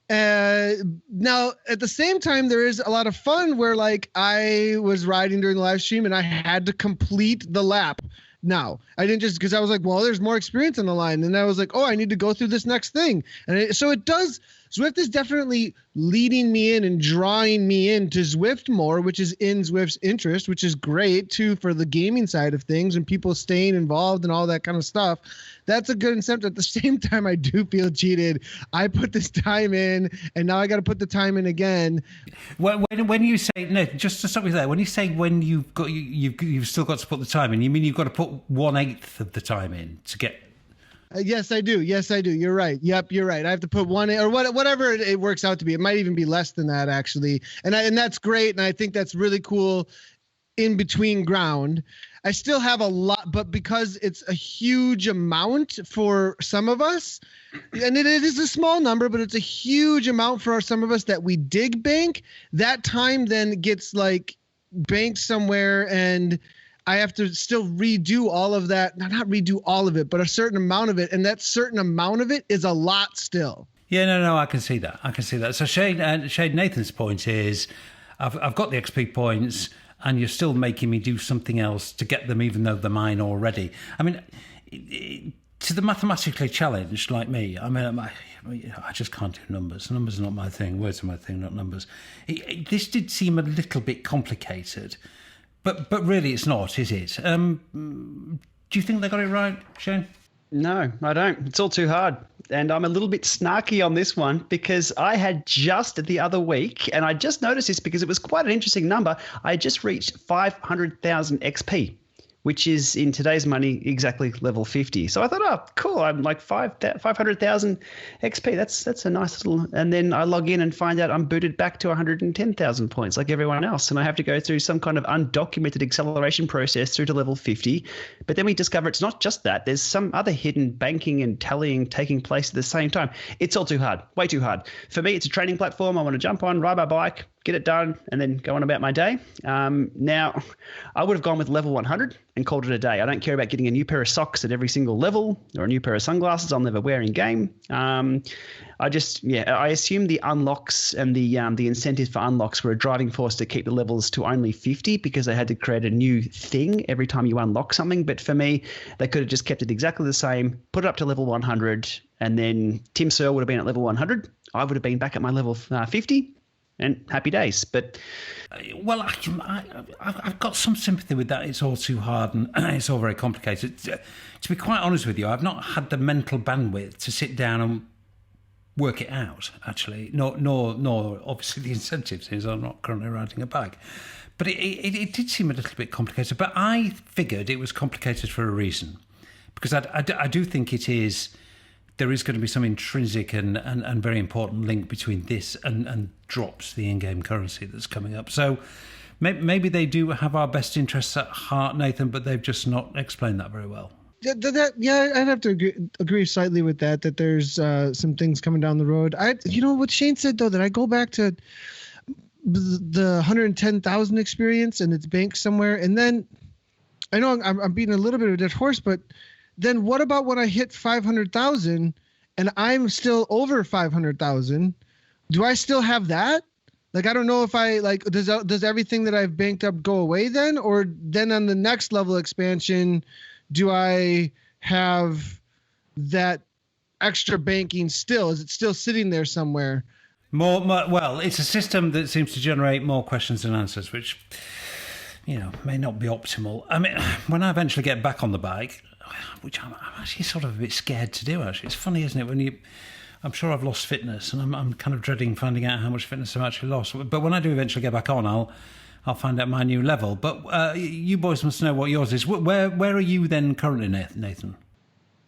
Now, at the same time, there is a lot of fun where, like, I was riding during the live stream, and I had to complete the lap. Now, I didn't just because I was like, well, there's more experience on the line. And I was like, oh, I need to go through this next thing. And so it does. Zwift is definitely leading me in and drawing me into Zwift more, which is in Zwift's interest, which is great, too, for the gaming side of things and people staying involved and all that kind of stuff. That's a good incentive. At the same time, I do feel cheated. I put this time in, and now I got to put the time in again. When you say, no, just to stop you there, when you say when you've still got to put the time in, you mean you've got to put 1/8 of the time in to get... Yes, I do. You're right. Yep, you're right. I have to put whatever it works out to be. It might even be less than that, actually. And that's great. And I think that's really cool in between ground. I still have a lot, but because it's a huge amount for some of us, and it is a small number, but it's a huge amount for some of us that we dig bank, that time then gets like banked somewhere, and I have to still redo all of that. Not redo all of it, but a certain amount of it. And that certain amount of it is a lot still. Yeah, no, I can see that. So Shade Nathan's point is, I've got the XP points, and you're still making me do something else to get them, even though they're mine already. I mean, to the mathematically challenged like me, I just can't do numbers. Numbers are not my thing. Words are my thing, not numbers. This did seem a little bit complicated. But really, it's not, is it? Do you think they got it right, Shane? No, I don't. It's all too hard. And I'm a little bit snarky on this one because I had just the other week, and I just noticed this because it was quite an interesting number. I just reached 500,000 XP, which is in today's money exactly level 50. So I thought, oh, cool. I'm like 500,000 XP. That's a nice little. And then I log in and find out I'm booted back to 110,000 points like everyone else. And I have to go through some kind of undocumented acceleration process through to level 50. But then we discover it's not just that. There's some other hidden banking and tallying taking place at the same time. It's all too hard, way too hard. For me, it's a training platform. I want to jump on, ride my bike, get it done, and then go on about my day. Now, I would have gone with level 100 and called it a day. I don't care about getting a new pair of socks at every single level or a new pair of sunglasses I'll never wear in game. I assume the unlocks and the incentives for unlocks were a driving force to keep the levels to only 50 because they had to create a new thing every time you unlock something. But for me, they could have just kept it exactly the same, put it up to level 100, and then Tim Searle would have been at level 100. I would have been back at my level 50. And happy days. But well, I've got some sympathy with that. It's all too hard and it's all very complicated. To be quite honest with you, I've not had the mental bandwidth to sit down and work it out, actually. Nor obviously the incentives, since I'm not currently riding a bike. But it did seem a little bit complicated. But I figured it was complicated for a reason. Because I do think it is... There is going to be some intrinsic and very important link between this and drops, the in-game currency that's coming up. So maybe they do have our best interests at heart, Nathan, but they've just not explained that very well. Yeah, I'd have to agree slightly with that there's some things coming down the road. What Shane said, though, that I go back to the 110,000 experience and it's banked somewhere. And then I know I'm beating a little bit of a dead horse, but then what about when I hit 500,000 and I'm still over 500,000? Do I still have that? Like, I don't know if does everything that I've banked up go away then? Or then on the next level expansion, do I have that extra banking still? Is it still sitting there somewhere? Well, it's a system that seems to generate more questions than answers, which, may not be optimal. I mean, when I eventually get back on the bike, which I'm actually sort of a bit scared to do, actually. It's funny, isn't it? I'm sure I've lost fitness, and I'm kind of dreading finding out how much fitness I've actually lost. But when I do eventually get back on, I'll find out my new level. But you boys must know what yours is. Where are you then currently, Nathan?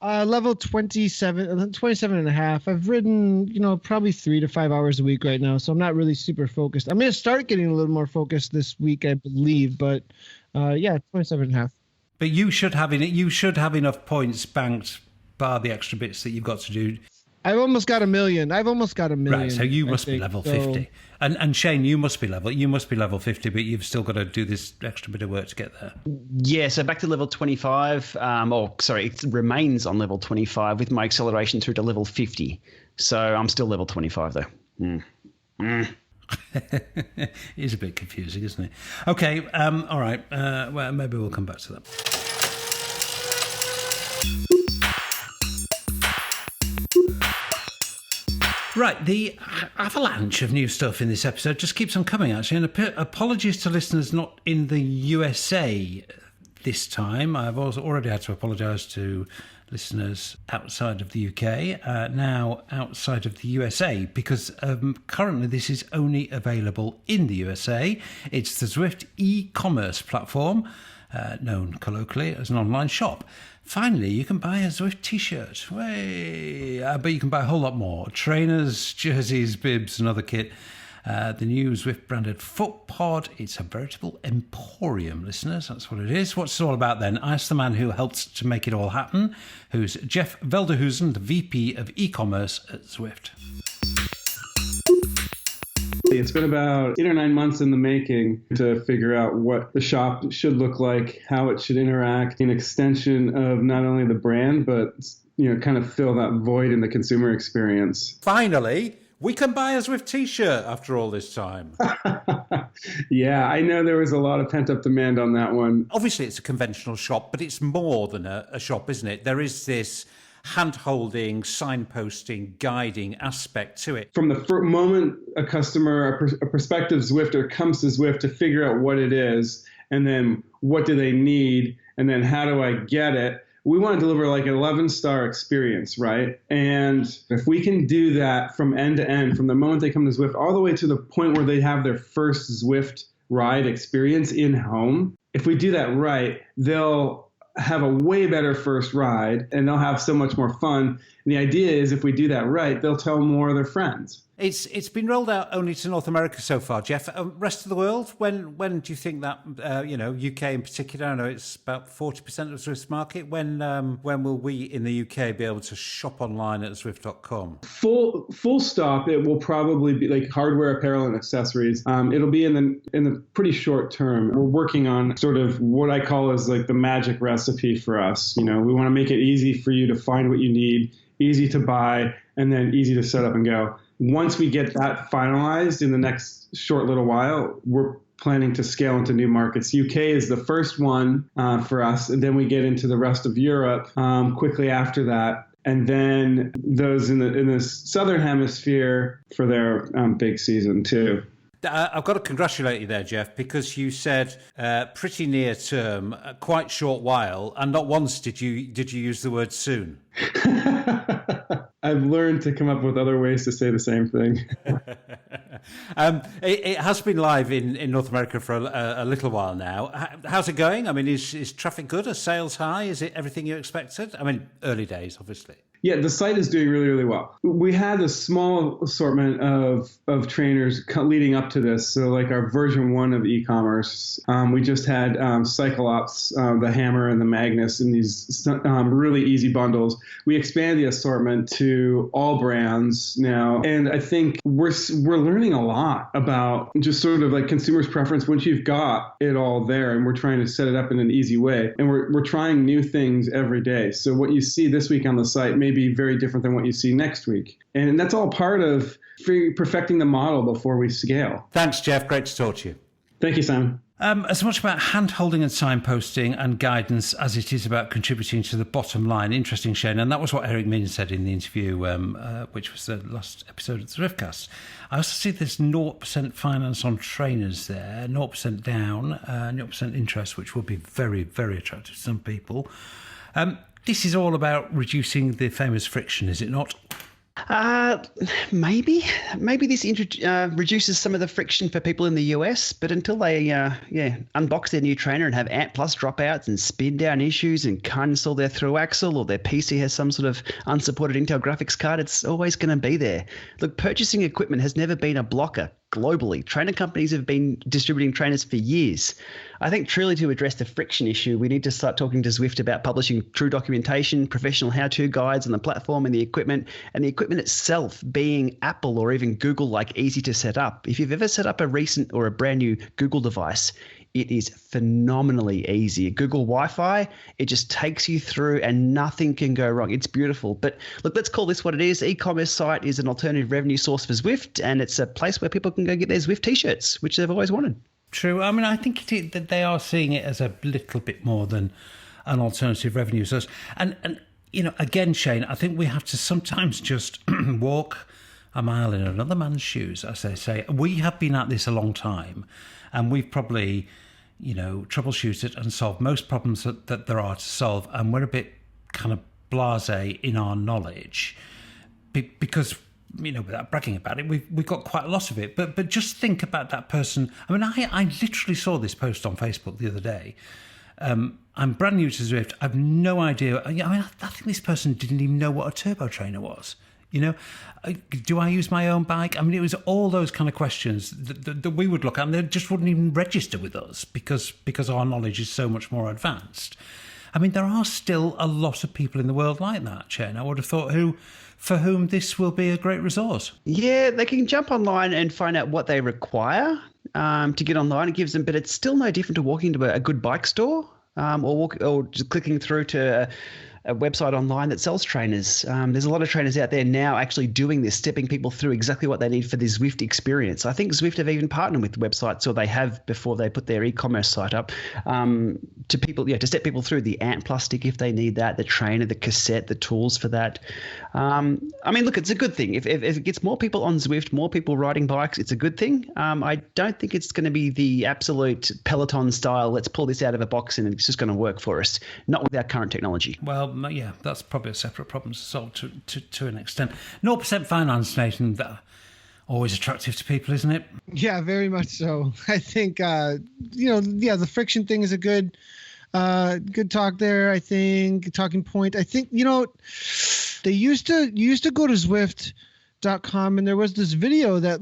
Level 27, 27 and a half. I've ridden, probably 3 to 5 hours a week right now, so I'm not really super focused. I'm going to start getting a little more focused this week, I believe, but 27 and a half. But you should have enough points banked bar the extra bits that you've got to do. I've almost got 1 million. Right, so you must be level 50. And Shane, you must be level 50, but you've still got to do this extra bit of work to get there. Yeah, so back to level 25. It remains on level 25 with my acceleration through to level 50. So I'm still level 25 though. It is a bit confusing, isn't it? Okay, all right. Well, maybe we'll come back to that. Right, the avalanche of new stuff in this episode just keeps on coming, actually. And apologies to listeners not in the USA this time. I've also already had to apologise to listeners outside of the UK, now outside of the USA, because currently this is only available in the USA. It's the Zwift e-commerce platform, known colloquially as an online shop. Finally, you can buy a Zwift t-shirt. But you can buy a whole lot more. Trainers, jerseys, bibs and other kit. The new Zwift branded foot pod. It's a veritable emporium, listeners. That's what it is. What's it all about then? I asked the man who helped to make it all happen, who's Jeff Velderhusen, the VP of e-commerce at Zwift. It's been about 8 or 9 months in the making to figure out what the shop should look like, how it should interact, an extension of not only the brand, but kind of fill that void in the consumer experience. Finally, we can buy a Zwift t-shirt after all this time. Yeah, I know there was a lot of pent-up demand on that one. Obviously, it's a conventional shop, but it's more than a shop, isn't it? There is this hand-holding, signposting, guiding aspect to it. From the moment a customer, a prospective Zwifter comes to Zwift to figure out what it is, and then what do they need, and then how do I get it, we want to deliver like an 11-star experience, right? And if we can do that from end to end, from the moment they come to Zwift all the way to the point where they have their first Zwift ride experience in home, if we do that right, they'll have a way better first ride and they'll have so much more fun. And the idea is if we do that right, they'll tell more of their friends. It's been rolled out only to North America so far, Jeff. Rest of the world, when do you think that, UK in particular, I know it's about 40% of Zwift's market. When will we in the UK be able to shop online at Zwift.com? Full stop, it will probably be like hardware, apparel, and accessories. It'll be in the pretty short term. We're working on sort of what I call is like the magic recipe for us. We want to make it easy for you to find what you need, easy to buy, and then easy to set up and go. Once we get that finalized in the next short little while, we're planning to scale into new markets. UK is the first one for us, and then we get into the rest of Europe quickly after that. And then those in the southern hemisphere for their big season too. I've got to congratulate you there, Jeff, because you said pretty near term, quite short while, and not once did you use the word soon. I've learned to come up with other ways to say the same thing. It has been live in North America for a little while now. How's it going? I mean, is traffic good? Are sales high? Is it everything you expected? I mean, early days, obviously. Yeah, the site is doing really, really well. We had a small assortment of trainers leading up to this. So like our version 1 of e-commerce, we just had Cyclops, the Hammer and the Magnus in these really easy bundles. We expanded the assortment to all brands now. And I think we're learning a lot about just sort of like consumers' preference once you've got it all there. And we're trying to set it up in an easy way. And we're trying new things every day. So what you see this week on the site may be very different than what you see next week. And that's all part of perfecting the model before we scale. Thanks, Jeff. Great to talk to you. Thank you, Simon. As much about hand-holding and signposting and guidance as it is about contributing to the bottom line. Interesting, Shane. And that was what Eric Min said in the interview, which was the last episode of the Zwiftcast. I also see there's 0% finance on trainers there, 0% down, 0% interest, which will be very, very attractive to some people. This is all about reducing the famous friction, is it not? Uh, maybe this reduces some of the friction for people in the US, but until they unbox their new trainer and have Ant Plus dropouts and spin down issues and can't install their through axle, or their PC has some sort of unsupported Intel graphics card, it's always going to be there. Look, purchasing equipment has never been a blocker globally. Trainer companies have been distributing trainers for years. I think truly to address the friction issue, we need to start talking to Zwift about publishing true documentation, professional how-to guides on the platform and the equipment itself being Apple or even Google-like easy to set up. If you've ever set up a recent or a brand new Google device, it is phenomenally easy. Google Wi-Fi, it just takes you through and nothing can go wrong. It's beautiful. But look, let's call this what it is. E-commerce site is an alternative revenue source for Zwift, and it's a place where people can go get their Zwift T-shirts, which they've always wanted. True. I mean, I think that they are seeing it as a little bit more than an alternative revenue source. And again, Shane, I think we have to sometimes just walk a mile in another man's shoes, as they say. We have been at this a long time, and we've probably, troubleshooted and solved most problems that there are to solve. And we're a bit kind of blasé in our knowledge because, without bragging about it, we've got quite a lot of it. But just think about that person. I mean, I literally saw this post on Facebook the other day. I'm brand new to Zwift. I've no idea. I think this person didn't even know what a turbo trainer was. Do I use my own bike? I mean, it was all those kind of questions that we would look at, and they just wouldn't even register with us because our knowledge is so much more advanced. I mean, there are still a lot of people in the world like that, Shane. I would have thought for whom this will be a great resource. Yeah, they can jump online and find out what they require to get online. It gives them, but it's still no different to walking to a good bike store or just clicking through to a website online that sells trainers. There's a lot of trainers out there now actually doing this, stepping people through exactly what they need for the Zwift experience. I think Zwift have even partnered with websites, or they have before they put their e-commerce site up, to people, to step people through the Ant Plus stick if they need that, the trainer, the cassette, the tools for that. I mean, look, it's a good thing. If it gets more people on Zwift, more people riding bikes, it's a good thing. I don't think it's going to be the absolute Peloton style, let's pull this out of a box and it's just going to work for us. Not with our current technology. Well, yeah, that's probably a separate problem to solve to an extent. 0% finance, Nathan, that always attractive to people, isn't it? Yeah, very much so. I think, the friction thing is a good talk there. I think talking point. I think, they used to go to Zwift.com and there was this video that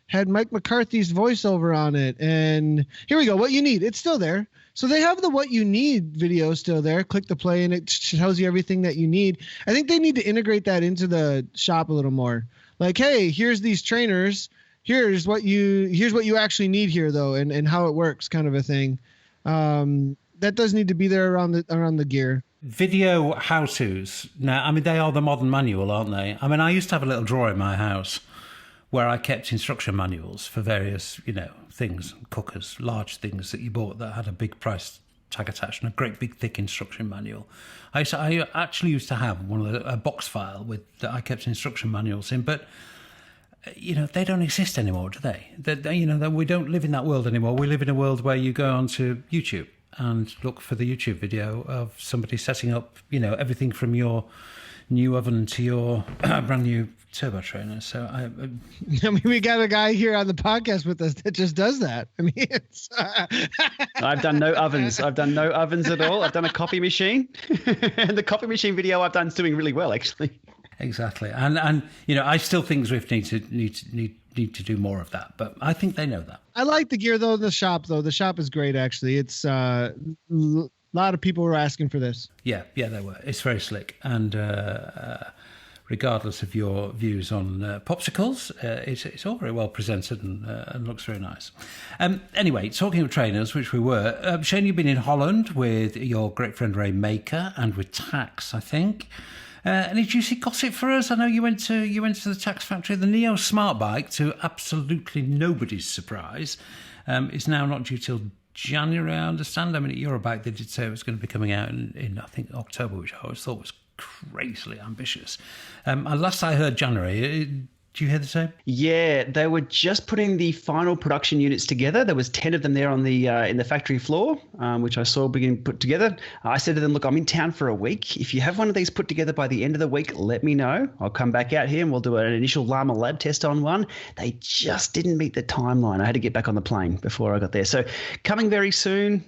had Mike McCarthy's voiceover on it. And here we go. What you need. It's still there. So they have the what you need video still there. Click the play and it tells you everything that you need. I think they need to integrate that into the shop a little more. Like, hey, here's these trainers. Here's what you actually need here though, and how it works, kind of a thing. That does need to be there around the gear. Video how-tos. Now, I mean, they are the modern manual, aren't they? I mean, I used to have a little drawer in my house where I kept instruction manuals for various, things, cookers, large things that you bought that had a big price tag attached and a great big thick instruction manual. I actually used to have a box file that I kept instruction manuals in, but they don't exist anymore, do they? We don't live in that world anymore. We live in a world where you go onto YouTube and look for the YouTube video of somebody setting up, everything from your new oven to your brand new turbo trainer. So I mean, we got a guy here on the podcast with us that just does that. I mean, it's I've done no ovens. I've done no ovens at all. I've done a coffee machine. And the coffee machine video I've done is doing really well, actually. Exactly. And I still think Zwift need to do more of that, but I think they know that. I like the gear though. The shop is great. Actually, it's a lot of people were asking for this. Yeah, they were. It's very slick, and regardless of your views on popsicles, it's all very well presented and looks very nice. Anyway, talking of trainers, which we were, Shane, you've been in Holland with your great friend Ray Maker and with Tax, I think. Any juicy gossip for us? I know you went to the Tax factory. The Neo Smart Bike, to absolutely nobody's surprise, is now not due till January, I understand. I mean, at Eurobike, they did say it was going to be coming out in I think, October, which I always thought was crazily ambitious. Last I heard, January. Do you hear the same? Yeah, they were just putting the final production units together. There was 10 of them there on the in the factory floor, which I saw being put together. I said to them, look, I'm in town for a week. If you have one of these put together by the end of the week, let me know. I'll come back out here and we'll do an initial llama lab test on one. They just didn't meet the timeline. I had to get back on the plane before I got there. So coming very soon.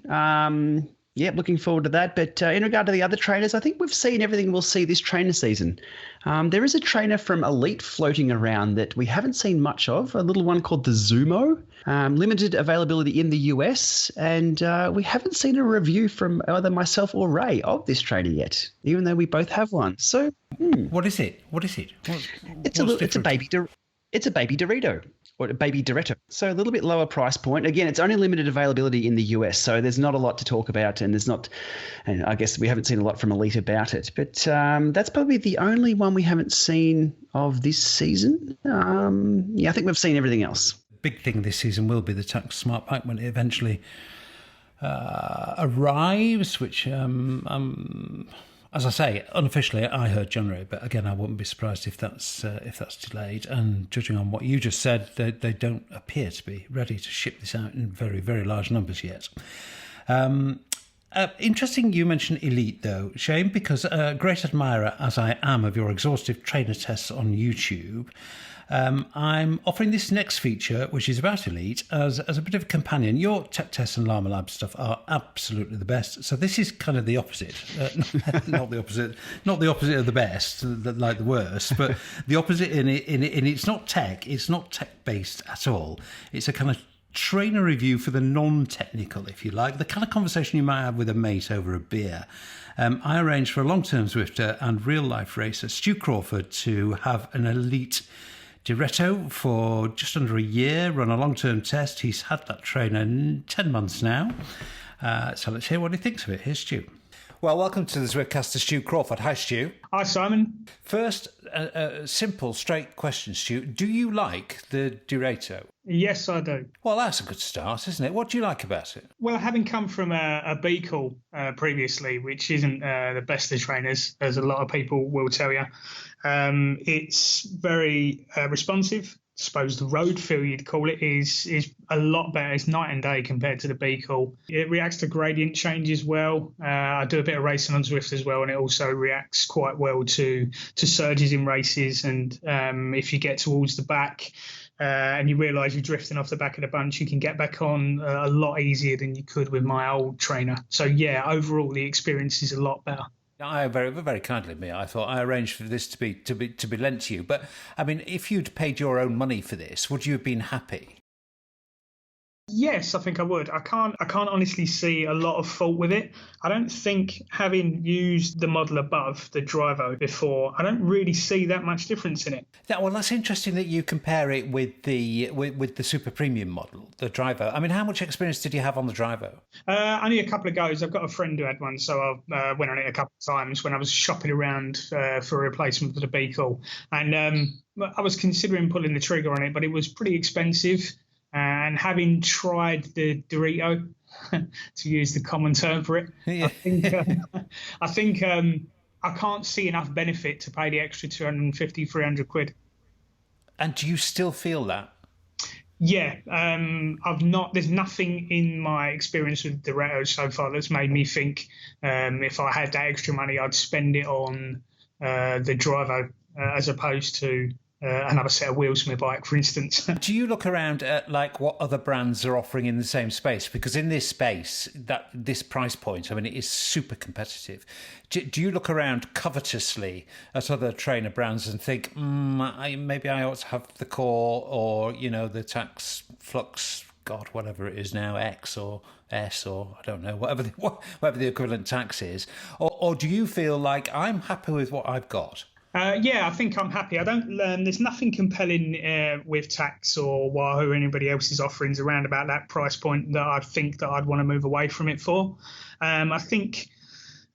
Yeah, looking forward to that. But in regard to the other trainers, I think we've seen everything we'll see this trainer season. There is a trainer from Elite floating around that we haven't seen much of, a little one called the Zumo. Limited availability in the US, and we haven't seen a review from either myself or Ray of this trainer yet, even though we both have one. So, What is it? What is it? it's a baby Dorito. Or a baby Dorito. So a little bit lower price point. Again, it's only limited availability in the US, so there's not a lot to talk about, and and I guess we haven't seen a lot from Elite about it. But that's probably the only one we haven't seen of this season. I think we've seen everything else. Big thing this season will be the Tax Smart Pack when it eventually arrives, which as I say, unofficially, I heard January, but again, I wouldn't be surprised if that's delayed. And judging on what you just said, they don't appear to be ready to ship this out in very, very large numbers yet. Interesting you mentioned Elite, though, Shane, because a great admirer, as I am, of your exhaustive trainer tests on YouTube, I'm offering this next feature, which is about Elite, as a bit of a companion. Your tech tests and Llama Lab stuff are absolutely the best. So this is kind of the opposite. Not the opposite of the best, like the worst, but the opposite in it's not tech. It's not tech-based at all. It's a kind of trainer review for the non-technical, if you like, the kind of conversation you might have with a mate over a beer. I arranged for a long-term Zwifter and real-life racer, Stu Crawford, to have an Elite Diretto for just under a year, run a long-term test. He's had that trainer 10 months now. So let's hear what he thinks of it. Here's Stu. Well, welcome to the Zwiftcaster, Stu Crawford. Hi, Stu. Hi, Simon. First, a simple, straight question, Stu. Do you like the Diretto? Yes, I do. Well, that's a good start, isn't it? What do you like about it? Well, having come from a Beagle previously, which isn't the best of trainers, as a lot of people will tell you, it's very responsive. I suppose the road feel, you'd call it, is a lot better. It's night and day compared to the Beagle. It reacts to gradient changes well. I do a bit of racing on Zwift as well, and it also reacts quite well to surges in races. And if you get towards the back and you realise you're drifting off the back of the bunch, you can get back on a lot easier than you could with my old trainer. So yeah, overall the experience is a lot better. I very, very kindly me. I thought I arranged for this to be lent to you. But I mean, if you'd paid your own money for this, would you have been happy? Yes, I think I would. I can't honestly see a lot of fault with it. I don't think, having used the model above, the Drivo, before, I don't really see that much difference in it. Well, that's interesting that you compare it with the super premium model, the Drivo. I mean, how much experience did you have on the Drivo? Only a couple of goes. I've got a friend who had one, so I went on it a couple of times when I was shopping around for a replacement for the Beagle. And I was considering pulling the trigger on it, but it was pretty expensive. And having tried the Dorito, to use the common term for it, yeah. I think I can't see enough benefit to pay the extra 250, 300 quid. And do you still feel that? Yeah, there's nothing in my experience with Dorito so far that's made me think if I had that extra money, I'd spend it on the Drivo as opposed to another set of wheels for my bike, for instance. Do you look around at like what other brands are offering in the same space? Because in this space, this price point, I mean, it is super competitive. Do you look around covetously at other trainer brands and think, maybe I ought to have the Core or, the Tax Flux, God, whatever it is now, X or S or I don't know, whatever the equivalent tax is? Or do you feel like I'm happy with what I've got? Yeah, I think I'm happy. I don't. There's nothing compelling with Tax or Wahoo or anybody else's offerings around about that price point that I think that I'd want to move away from it for. I think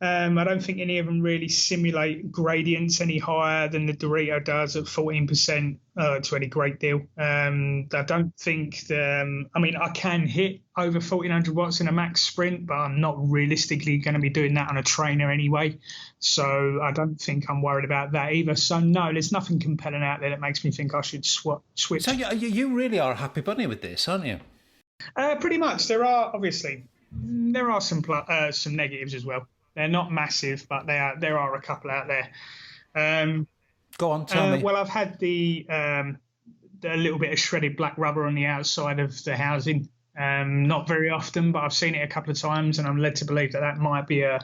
I don't think any of them really simulate gradients any higher than the Dorito does at 14% to any great deal. I don't think I can hit over 1400 watts in a max sprint, but I'm not realistically going to be doing that on a trainer anyway. So I don't think I'm worried about that either. So no, there's nothing compelling out there that makes me think I should switch. So you really are a happy bunny with this, aren't you? Pretty much. There are some negatives as well. They're not massive, but there are a couple out there. Go on, tell me. Well, I've had a little bit of shredded black rubber on the outside of the housing. Not very often, but I've seen it a couple of times, and I'm led to believe that might be a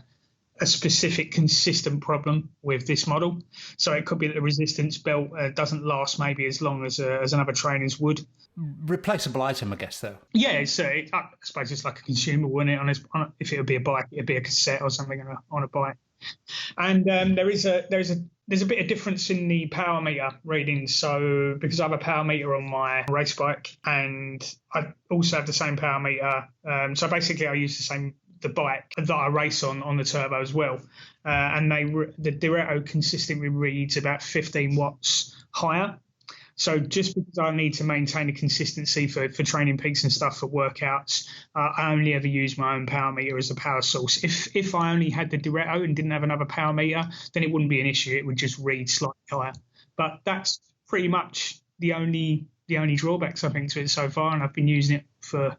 specific consistent problem with this model. So it could be that the resistance belt doesn't last maybe as long as another trainer's would. Replaceable item, I guess, though. Yeah, I suppose it's like a consumable, wouldn't it? If it would be a bike, it'd be a cassette or something on a bike. And there's a bit of difference in the power meter readings. So because I have a power meter on my race bike, and I also have the same power meter. So basically, I use the bike that I race on the turbo as well. And the Dorito consistently reads about 15 watts higher. So just because I need to maintain a consistency for training peaks and stuff for workouts, I only ever use my own power meter as a power source. If I only had the Dorito and didn't have another power meter, then it wouldn't be an issue. It would just read slightly higher. But that's pretty much the only drawbacks, I think, to it so far. And I've been using it for,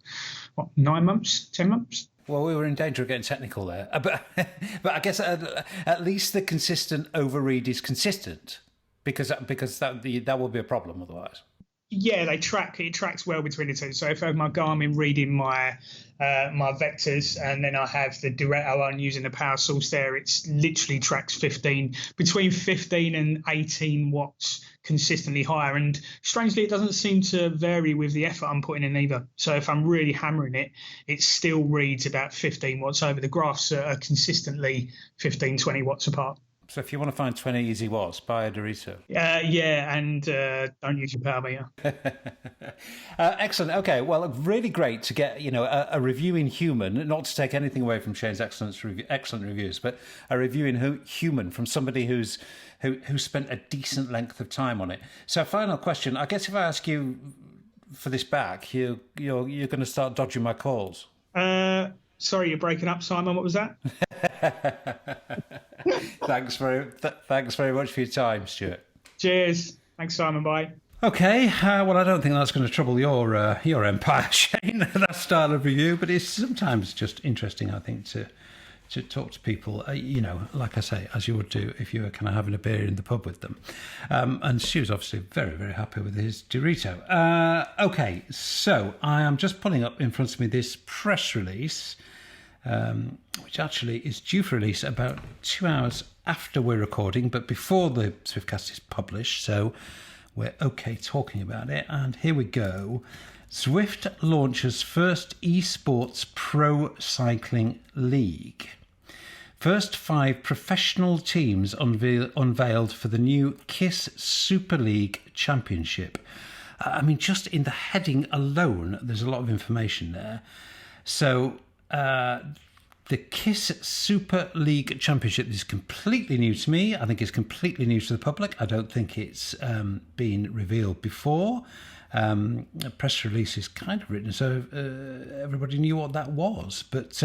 9 months, 10 months? Well, we were in danger of getting technical there. But I guess at least the consistent overread is consistent. Because that will be a problem otherwise. Yeah, it tracks well between the two. So if I have my Garmin reading my vectors, and then I have the Dorito on using the power source there, it's literally tracks between 15 and 18 watts consistently higher. And strangely, it doesn't seem to vary with the effort I'm putting in either. So if I'm really hammering it, it still reads about 15 watts over. The graphs are consistently 15, 20 watts apart. So if you want to find 20 easy watts, buy a Dorito. And don't use your power meter. Excellent. Okay, well, really great to get a reviewing human, not to take anything away from Shane's excellent reviews, but a reviewing human from somebody who spent a decent length of time on it. So final question, I guess if I ask you for this back, you're going to start dodging my calls. Sorry, you're breaking up, Simon. What was that? Thanks very much for your time, Stuart. Cheers. Thanks, Simon. Bye. Okay. Well, I don't think that's going to trouble your empire, Shane, that style of review, but it's sometimes just interesting, I think, to talk to people, like I say, as you would do if you were kind of having a beer in the pub with them. And Stu's obviously very, very happy with his Dorito. Okay, so I am just pulling up in front of me this press release, which actually is due for release about 2 hours after we're recording, but before the Zwiftcast is published, so we're okay talking about it. And here we go. Zwift launches first esports pro cycling league. First 5 professional teams unveiled for the new KISS Super League Championship. I mean, just in the heading alone, there's a lot of information there. So the KISS Super League Championship is completely new to me. I think it's completely new to the public. I don't think it's been revealed before. A press release is kind of written so everybody knew what that was. But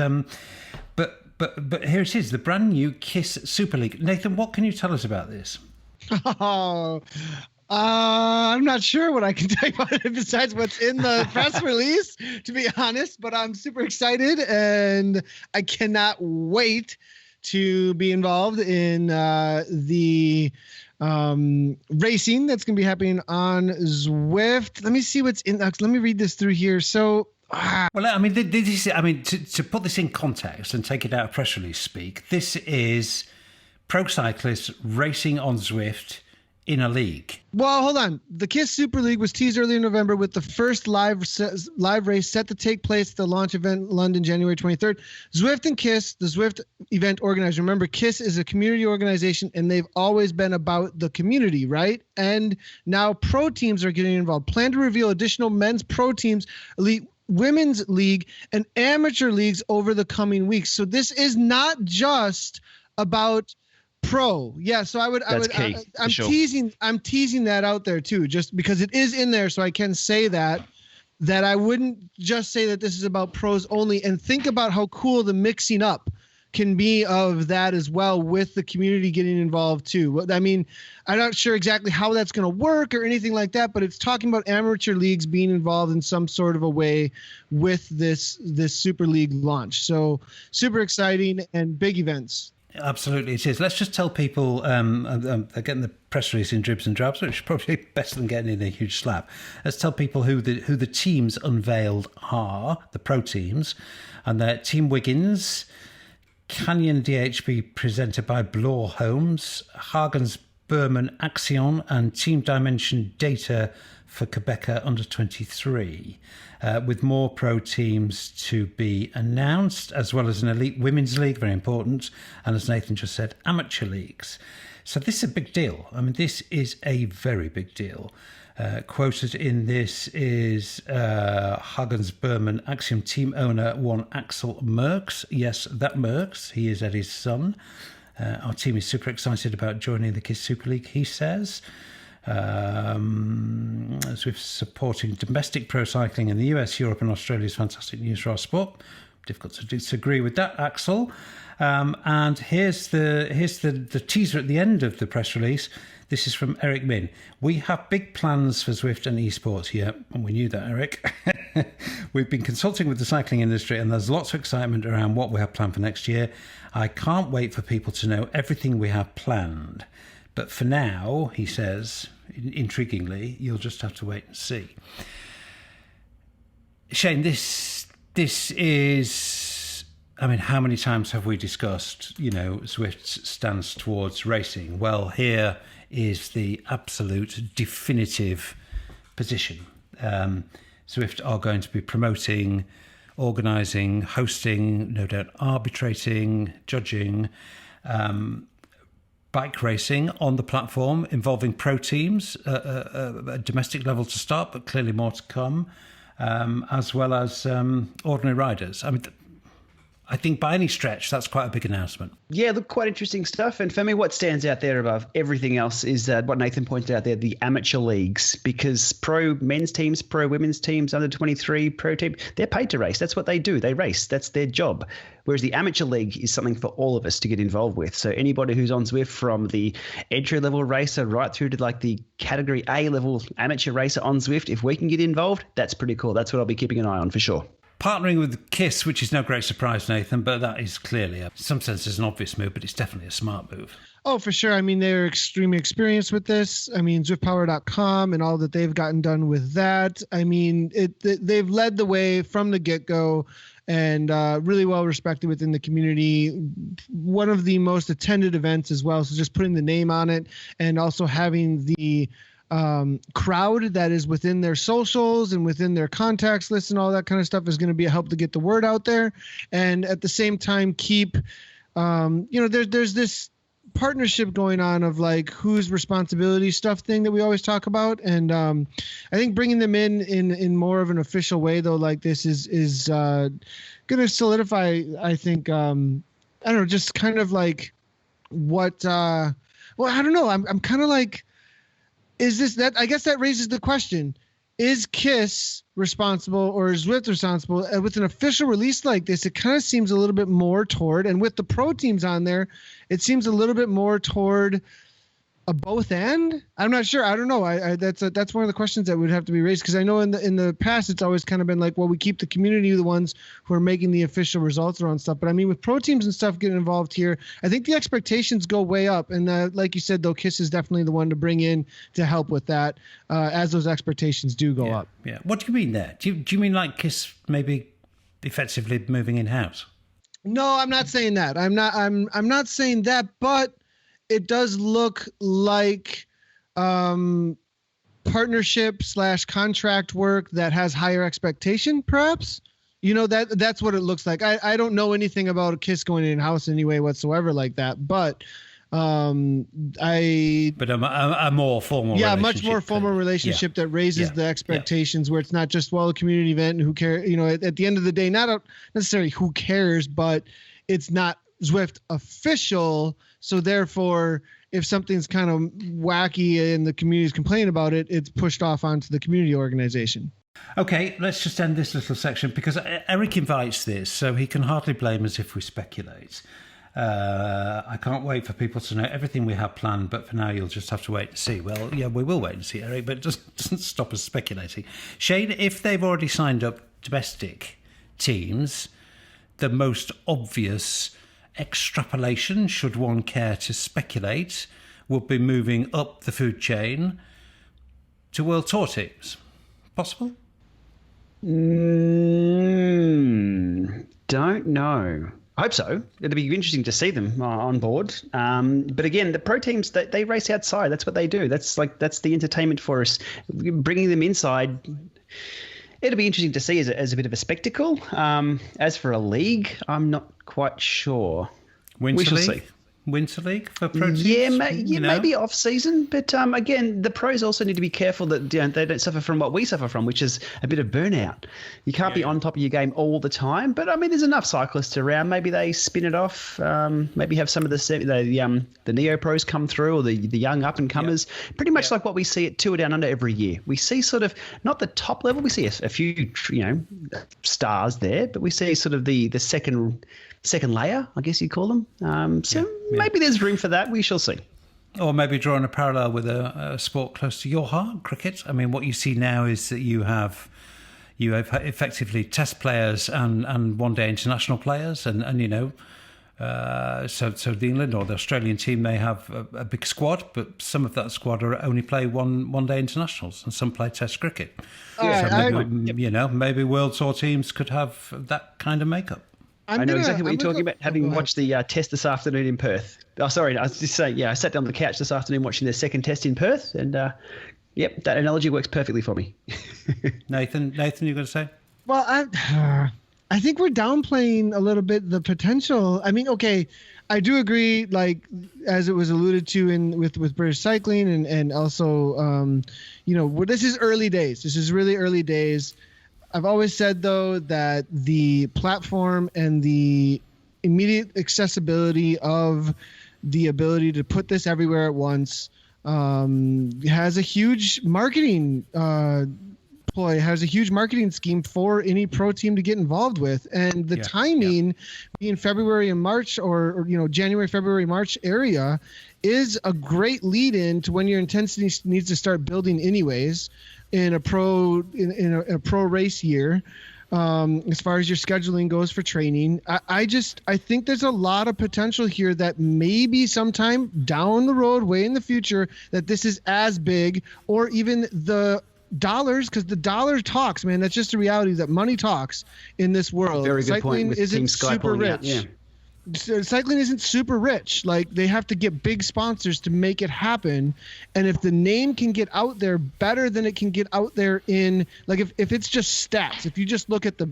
here it is, the brand new KISS Super League. Nathan, what can you tell us about this? Oh, I'm not sure what I can tell you about it besides what's in the press release, to be honest, but I'm super excited and I cannot wait to be involved in the racing that's going to be happening on Zwift. Let me see what's in. Let me read this through here. So, well, I mean, to put this in context and take it out of press release speak, this is pro cyclists racing on Zwift in a league. Well, hold on. The KISS Super League was teased early in November with the first live race set to take place at the launch event in London, January 23rd. Zwift and KISS, the Zwift event organizer. Remember, KISS is a community organization, and they've always been about the community, right? And now pro teams are getting involved. Plan to reveal additional men's pro teams, elite women's league and amateur leagues over the coming weeks. So this is not just about pro. Yeah, so I'm teasing that out there too, just because it is in there, so I can say that I wouldn't just say that this is about pros only, and think about how cool the mixing up can be of that as well, with the community getting involved too. I mean, I'm not sure exactly how that's going to work or anything like that, but it's talking about amateur leagues being involved in some sort of a way with this Super League launch. So super exciting and big events. Absolutely, it is. Let's just tell people, they're getting the press release in dribs and drabs, which is probably better than getting in a huge slap. Let's tell people who the teams unveiled are, the pro teams, and they're Team Wiggins, Canyon DHB presented by Blore Homes, Hagens Berman Axion, and Team Dimension Data for Quebecer under 23, with more pro teams to be announced, as well as an elite women's league, very important, and as Nathan just said, amateur leagues. So this is a big deal. I mean, this is a very big deal. Quoted in this is Hagens Berman Axiom team owner one Axel Merckx. Yes, that Merckx. He is Eddie's son. Our team is super excited about joining the KISS Super League, he says. As we're supporting domestic pro cycling in the US, Europe and Australia is fantastic news for our sport. Difficult to disagree with that, Axel. And here's the teaser at the end of the press release. This is from Eric Min. We have big plans for Zwift and esports. Yeah, and we knew that, Eric. We've been consulting with the cycling industry, and there's lots of excitement around what we have planned for next year. I can't wait for people to know everything we have planned. But for now, he says, intriguingly, you'll just have to wait and see. Shane, this is... I mean, how many times have we discussed, Zwift's stance towards racing? Well, here is the absolute definitive position. Zwift are going to be promoting, organising, hosting, no doubt arbitrating, judging, bike racing on the platform involving pro teams, a domestic level to start, but clearly more to come, as well as ordinary riders. I mean, I think by any stretch, that's quite a big announcement. Yeah, look, quite interesting stuff. And for me, what stands out there above everything else is what Nathan pointed out there, the amateur leagues, because pro men's teams, pro women's teams, under 23, pro team, they're paid to race. That's what they do. They race. That's their job. Whereas the amateur league is something for all of us to get involved with. So anybody who's on Zwift, from the entry-level racer right through to like the category A level amateur racer on Zwift, if we can get involved, that's pretty cool. That's what I'll be keeping an eye on for sure. Partnering with KISS, which is no great surprise, Nathan, but that is clearly, in some sense, an obvious move, but it's definitely a smart move. Oh, for sure. I mean, they're extremely experienced with this. I mean, Zwiftpower.com and all that they've gotten done with that. I mean, they've led the way from the get-go and really well respected within the community. One of the most attended events as well. So just putting the name on it and also having the crowd that is within their socials and within their contacts list and all that kind of stuff is going to be a help to get the word out there. And at the same time, keep, there's this partnership going on of like whose responsibility stuff thing that we always talk about. And I think bringing them in more of an official way, though, like this is going to solidify, I think, I don't know, just kind of like what, I don't know. I'm kind of like, is this that? I guess that raises the question: is KISS responsible or is Zwift responsible? With an official release like this, it kind of seems a little bit more toward, and with the pro teams on there, it seems a little bit more toward a both end. I'm not sure. I don't know. That's one of the questions that would have to be raised, because I know in the past it's always kind of been like, well, we keep the community the ones who are making the official results around stuff. But I mean, with pro teams and stuff getting involved here, I think the expectations go way up. And like you said, though, KISS is definitely the one to bring in to help with that as those expectations do go up. Yeah. What do you mean there? Do you mean like KISS maybe effectively moving in house? No, I'm not saying that. I'm not saying that, but it does look like partnership / contract work that has higher expectation, perhaps. That's what it looks like. I don't know anything about KISS going in-house anyway whatsoever like that, but But a more formal relationship. Much more formal relationship that raises the expectations where it's not just, well, a community event and who cares, at the end of the day, not necessarily who cares, but it's not Zwift official. So therefore, if something's kind of wacky and the community is complaining about it, it's pushed off onto the community organization. Okay, let's just end this little section because Eric invites this, so he can hardly blame us if we speculate. I can't wait for people to know everything we have planned, but for now you'll just have to wait to see. Well, yeah, we will wait and see, Eric, but it doesn't stop us speculating. Shane, if they've already signed up domestic teams, the most obvious extrapolation, should one care to speculate, would be moving up the food chain to World Tour teams. Possible? Don't know. I hope so. It'll be interesting to see them on board. But again, the pro teams, they race outside. That's what they do. That's the entertainment for us. Bringing them inside, it'll be interesting to see as a bit of a spectacle. As for a league, I'm not quite sure. We shall see. Winter League for pro teams? Maybe off season, but again, the pros also need to be careful that they don't suffer from what we suffer from, which is a bit of burnout. You can't be on top of your game all the time, but I mean, there's enough cyclists around. Maybe they spin it off. Maybe have some of the neo pros come through, or the young up and comers. Pretty much like what we see at Tour Down Under every year. We see sort of not the top level. We see a few stars there, but we see sort of the second layer, I guess you'd call them. Maybe there's room for that. We shall see. Or maybe drawing a parallel with a sport close to your heart, cricket. I mean, what you see now is that you have effectively test players and one-day international players, so the England or the Australian team may have a big squad, but some of that squad only play one-day internationals, and some play test cricket. Maybe World Tour teams could have that kind of makeup. I know exactly what you're talking about, having watched the test this afternoon in Perth. Oh, sorry, I was just saying, I sat down on the couch this afternoon watching their second test in Perth, and that analogy works perfectly for me. Nathan, you're going to say? Well, I think we're downplaying a little bit the potential. I mean, okay, I do agree, like, as it was alluded to with British cycling and also, this is early days. This is really early days. I've always said, though, that the platform and the immediate accessibility of the ability to put this everywhere at once has a huge marketing ploy, has a huge marketing scheme for any pro team to get involved with. And the timing being February and March or January, February, March area is a great lead in to when your intensity needs to start building anyways. In a pro race year, as far as your scheduling goes for training, I think there's a lot of potential here that maybe sometime down the road, way in the future, that this is as big, or even the dollars, because the dollar talks, man. That's just the reality that money talks in this world. Very good Cycling point. With isn't Team Sky super pulling rich. out, yeah. Cycling isn't super rich. Like, they have to get big sponsors to make it happen. And if the name can get out there better than it can get out there in, like, if it's just stats, if you just look at the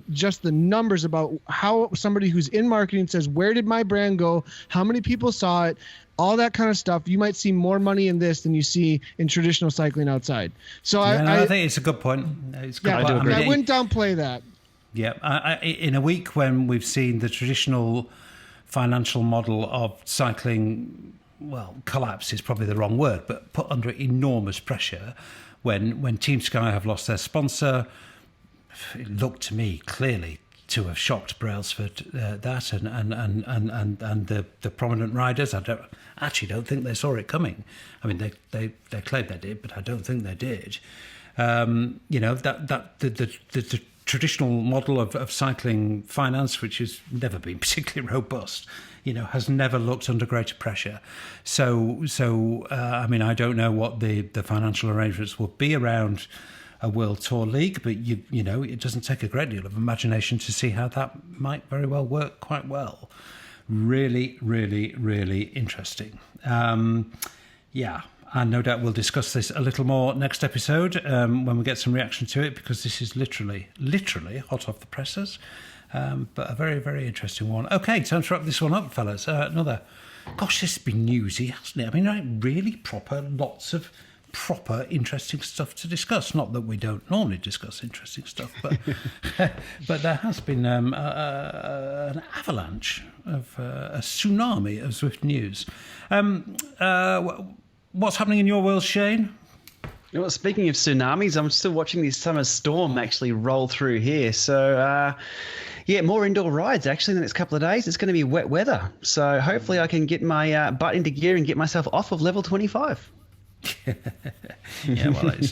numbers about how somebody who's in marketing says, where did my brand go? How many people saw it? All that kind of stuff. You might see more money in this than you see in traditional cycling outside. So I think it's a good point. It's a good point. I do agree. I wouldn't downplay that. Yeah. In a week when we've seen the traditional financial model of cycling, well, collapse is probably the wrong word, but put under enormous pressure when Team Sky have lost their sponsor, it looked to me clearly to have shocked Brailsford, that and the prominent riders. I don't think they saw it coming. I mean, they claimed they did, but I don't think they did. The traditional model of cycling finance, which has never been particularly robust, has never looked under greater pressure. So I mean, I don't know what the financial arrangements will be around a World Tour League, but it doesn't take a great deal of imagination to see how that might very well work quite well. Really, really, really interesting. And no doubt we'll discuss this a little more next episode when we get some reaction to it, because this is literally hot off the presses, but a very, very interesting one. Okay, time to wrap this one up, fellas. Another Gosh, this has been newsy, hasn't it? I mean, like, really lots of proper interesting stuff to discuss. Not that we don't normally discuss interesting stuff, but but there has been an avalanche of a tsunami of Zwift news. What's happening in your world, Shane? Well, speaking of tsunamis, I'm still watching this summer storm actually roll through here. So, more indoor rides actually in the next couple of days. It's going to be wet weather. So hopefully I can get my butt into gear and get myself off of level 25. Yeah, well, it's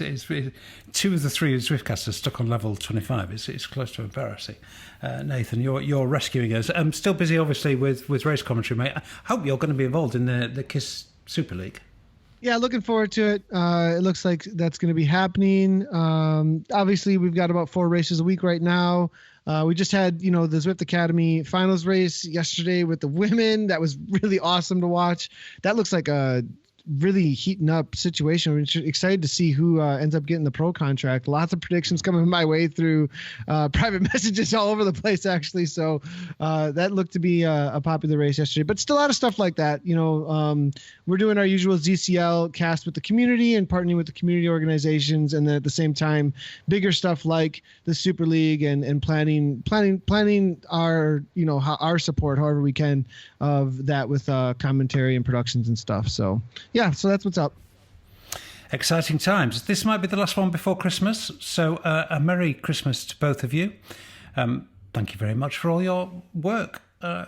two of the three Zwiftcasters stuck on level 25. It's close to embarrassing. Nathan, you're rescuing us. I'm still busy, obviously, with race commentary, mate. I hope you're going to be involved in the KISS Super League. Yeah, looking forward to it. It looks like that's going to be happening. Obviously, we've got about 4 races a week right now. We just had, the Zwift Academy finals race yesterday with the women. That was really awesome to watch. That looks like a really heating up situation. We're excited to see who ends up getting the pro contract. Lots of predictions coming my way through private messages all over the place, actually. So that looked to be a popular race yesterday, but still a lot of stuff like that. We're doing our usual ZCL cast with the community and partnering with the community organizations, and then at the same time, bigger stuff like the Super League and planning our, our support however we can of that with commentary and productions and stuff. So yeah, so that's what's up. Exciting times. This might be the last one before Christmas, so a Merry Christmas to both of you. Thank you very much for all your work,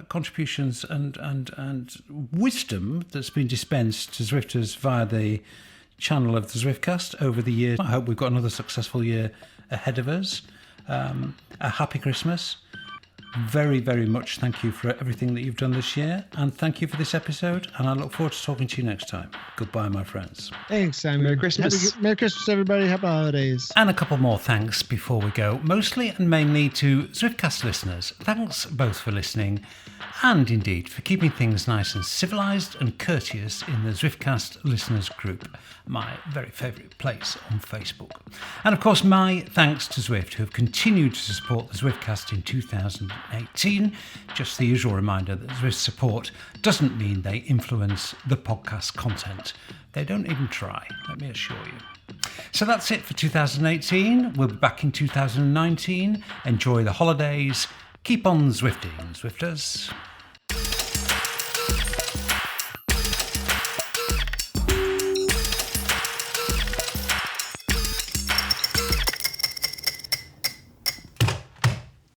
contributions and wisdom that's been dispensed to Zwifters via the channel of the Zwiftcast over the years. I hope we've got another successful year ahead of us. A happy Christmas. Very, very much thank you for everything that you've done this year, and thank you for this episode, and I look forward to talking to you next time. Goodbye, my friends. Thanks, Simon. Merry Christmas. Merry Christmas, everybody. Happy holidays. And a couple more thanks before we go, mostly and mainly to Zwiftcast listeners. Thanks both for listening and indeed for keeping things nice and civilised and courteous in the Zwiftcast listeners group, my very favourite place on Facebook. And of course, my thanks to Zwift, who have continued to support the Zwiftcast in 2018. Just the usual reminder that Zwift support doesn't mean they influence the podcast content. They don't even try, let me assure you. So that's it for 2018. We'll be back in 2019. Enjoy the holidays. Keep on Zwifting, Zwifters.